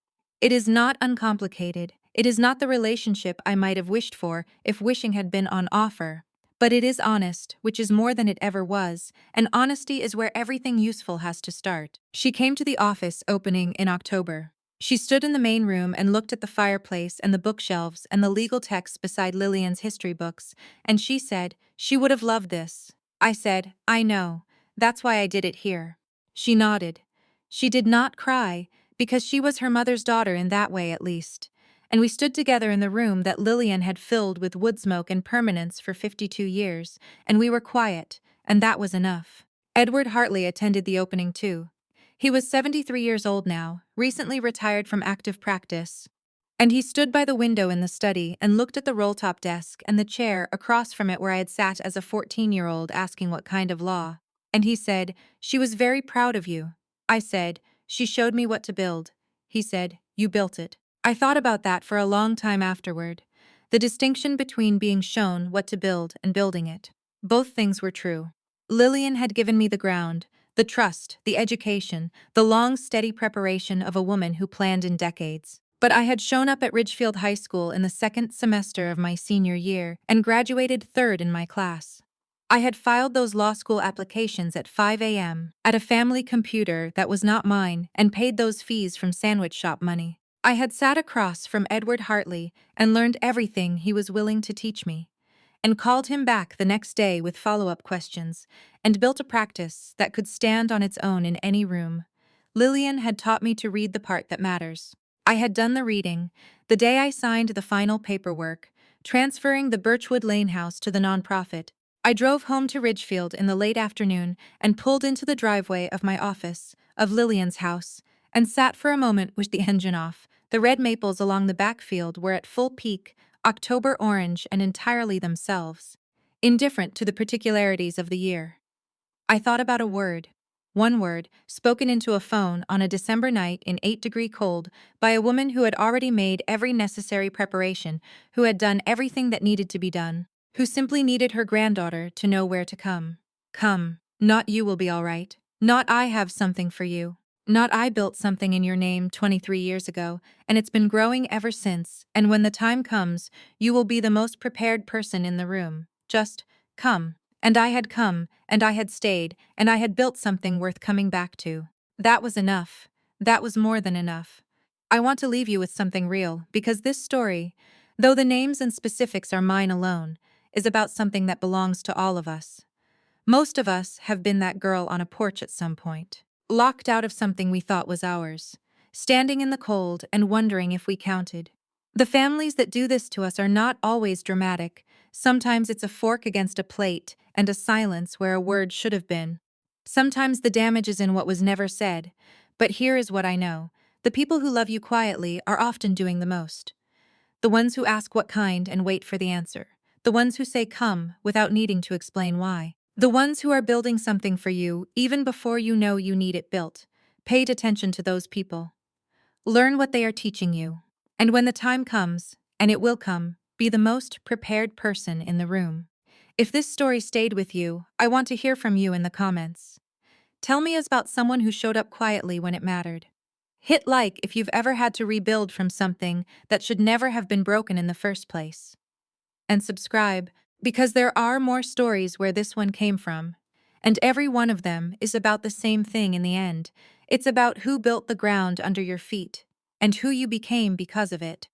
It is not uncomplicated. It is not the relationship I might have wished for if wishing had been on offer. But it is honest, which is more than it ever was, and honesty is where everything useful has to start. She came to the office opening in October. She stood in the main room and looked at the fireplace and the bookshelves and the legal texts beside Lillian's history books, and she said, she would have loved this. I said, I know. That's why I did it here. She nodded. She did not cry, because she was her mother's daughter in that way at least. And we stood together in the room that Lillian had filled with wood smoke and permanence for 52 years, and we were quiet, and that was enough. Edward Hartley attended the opening too. He was 73 years old now, recently retired from active practice, and he stood by the window in the study and looked at the roll-top desk and the chair across from it where I had sat as a 14-year-old asking what kind of law. And he said, she was very proud of you. I said, she showed me what to build. He said, you built it. I thought about that for a long time afterward. The distinction between being shown what to build and building it. Both things were true. Lillian had given me the ground, the trust, the education, the long, steady preparation of a woman who planned in decades. But I had shown up at Ridgefield High School in the second semester of my senior year and graduated third in my class. I had filed those law school applications at 5 a.m. at a family computer that was not mine and paid those fees from sandwich shop money. I had sat across from Edward Hartley and learned everything he was willing to teach me, and called him back the next day with follow-up questions, and built a practice that could stand on its own in any room. Lillian had taught me to read the part that matters. I had done the reading the day I signed the final paperwork, transferring the Birchwood Lane house to the nonprofit. I drove home to Ridgefield in the late afternoon and pulled into the driveway of my office, of Lillian's house, and sat for a moment with the engine off. The red maples along the backfield were at full peak, October orange and entirely themselves, indifferent to the particularities of the year. I thought about a word. One word, spoken into a phone on a December night in 8-degree cold by a woman who had already made every necessary preparation, who had done everything that needed to be done, who simply needed her granddaughter to know where to come. Come. Not you will be all right. Not I have something for you. Not I built something in your name 23 years ago, and it's been growing ever since, and when the time comes, you will be the most prepared person in the room. Just come. And I had come, and I had stayed, and I had built something worth coming back to. That was enough. That was more than enough. I want to leave you with something real, because this story, though the names and specifics are mine alone, is about something that belongs to all of us. Most of us have been that girl on a porch at some point, locked out of something we thought was ours, standing in the cold and wondering if we counted. The families that do this to us are not always dramatic. Sometimes it's a fork against a plate and a silence where a word should have been. Sometimes the damage is in what was never said. But here is what I know. The people who love you quietly are often doing the most. The ones who ask what kind and wait for the answer. The ones who say come without needing to explain why. The ones who are building something for you even before you know you need it built. Pay attention to those people. Learn what they are teaching you. And when the time comes, and it will come, be the most prepared person in the room. If this story stayed with you, I want to hear from you in the comments. Tell me about someone who showed up quietly when it mattered. Hit like if you've ever had to rebuild from something that should never have been broken in the first place. And subscribe, because there are more stories where this one came from. And every one of them is about the same thing in the end. It's about who built the ground under your feet, and who you became because of it.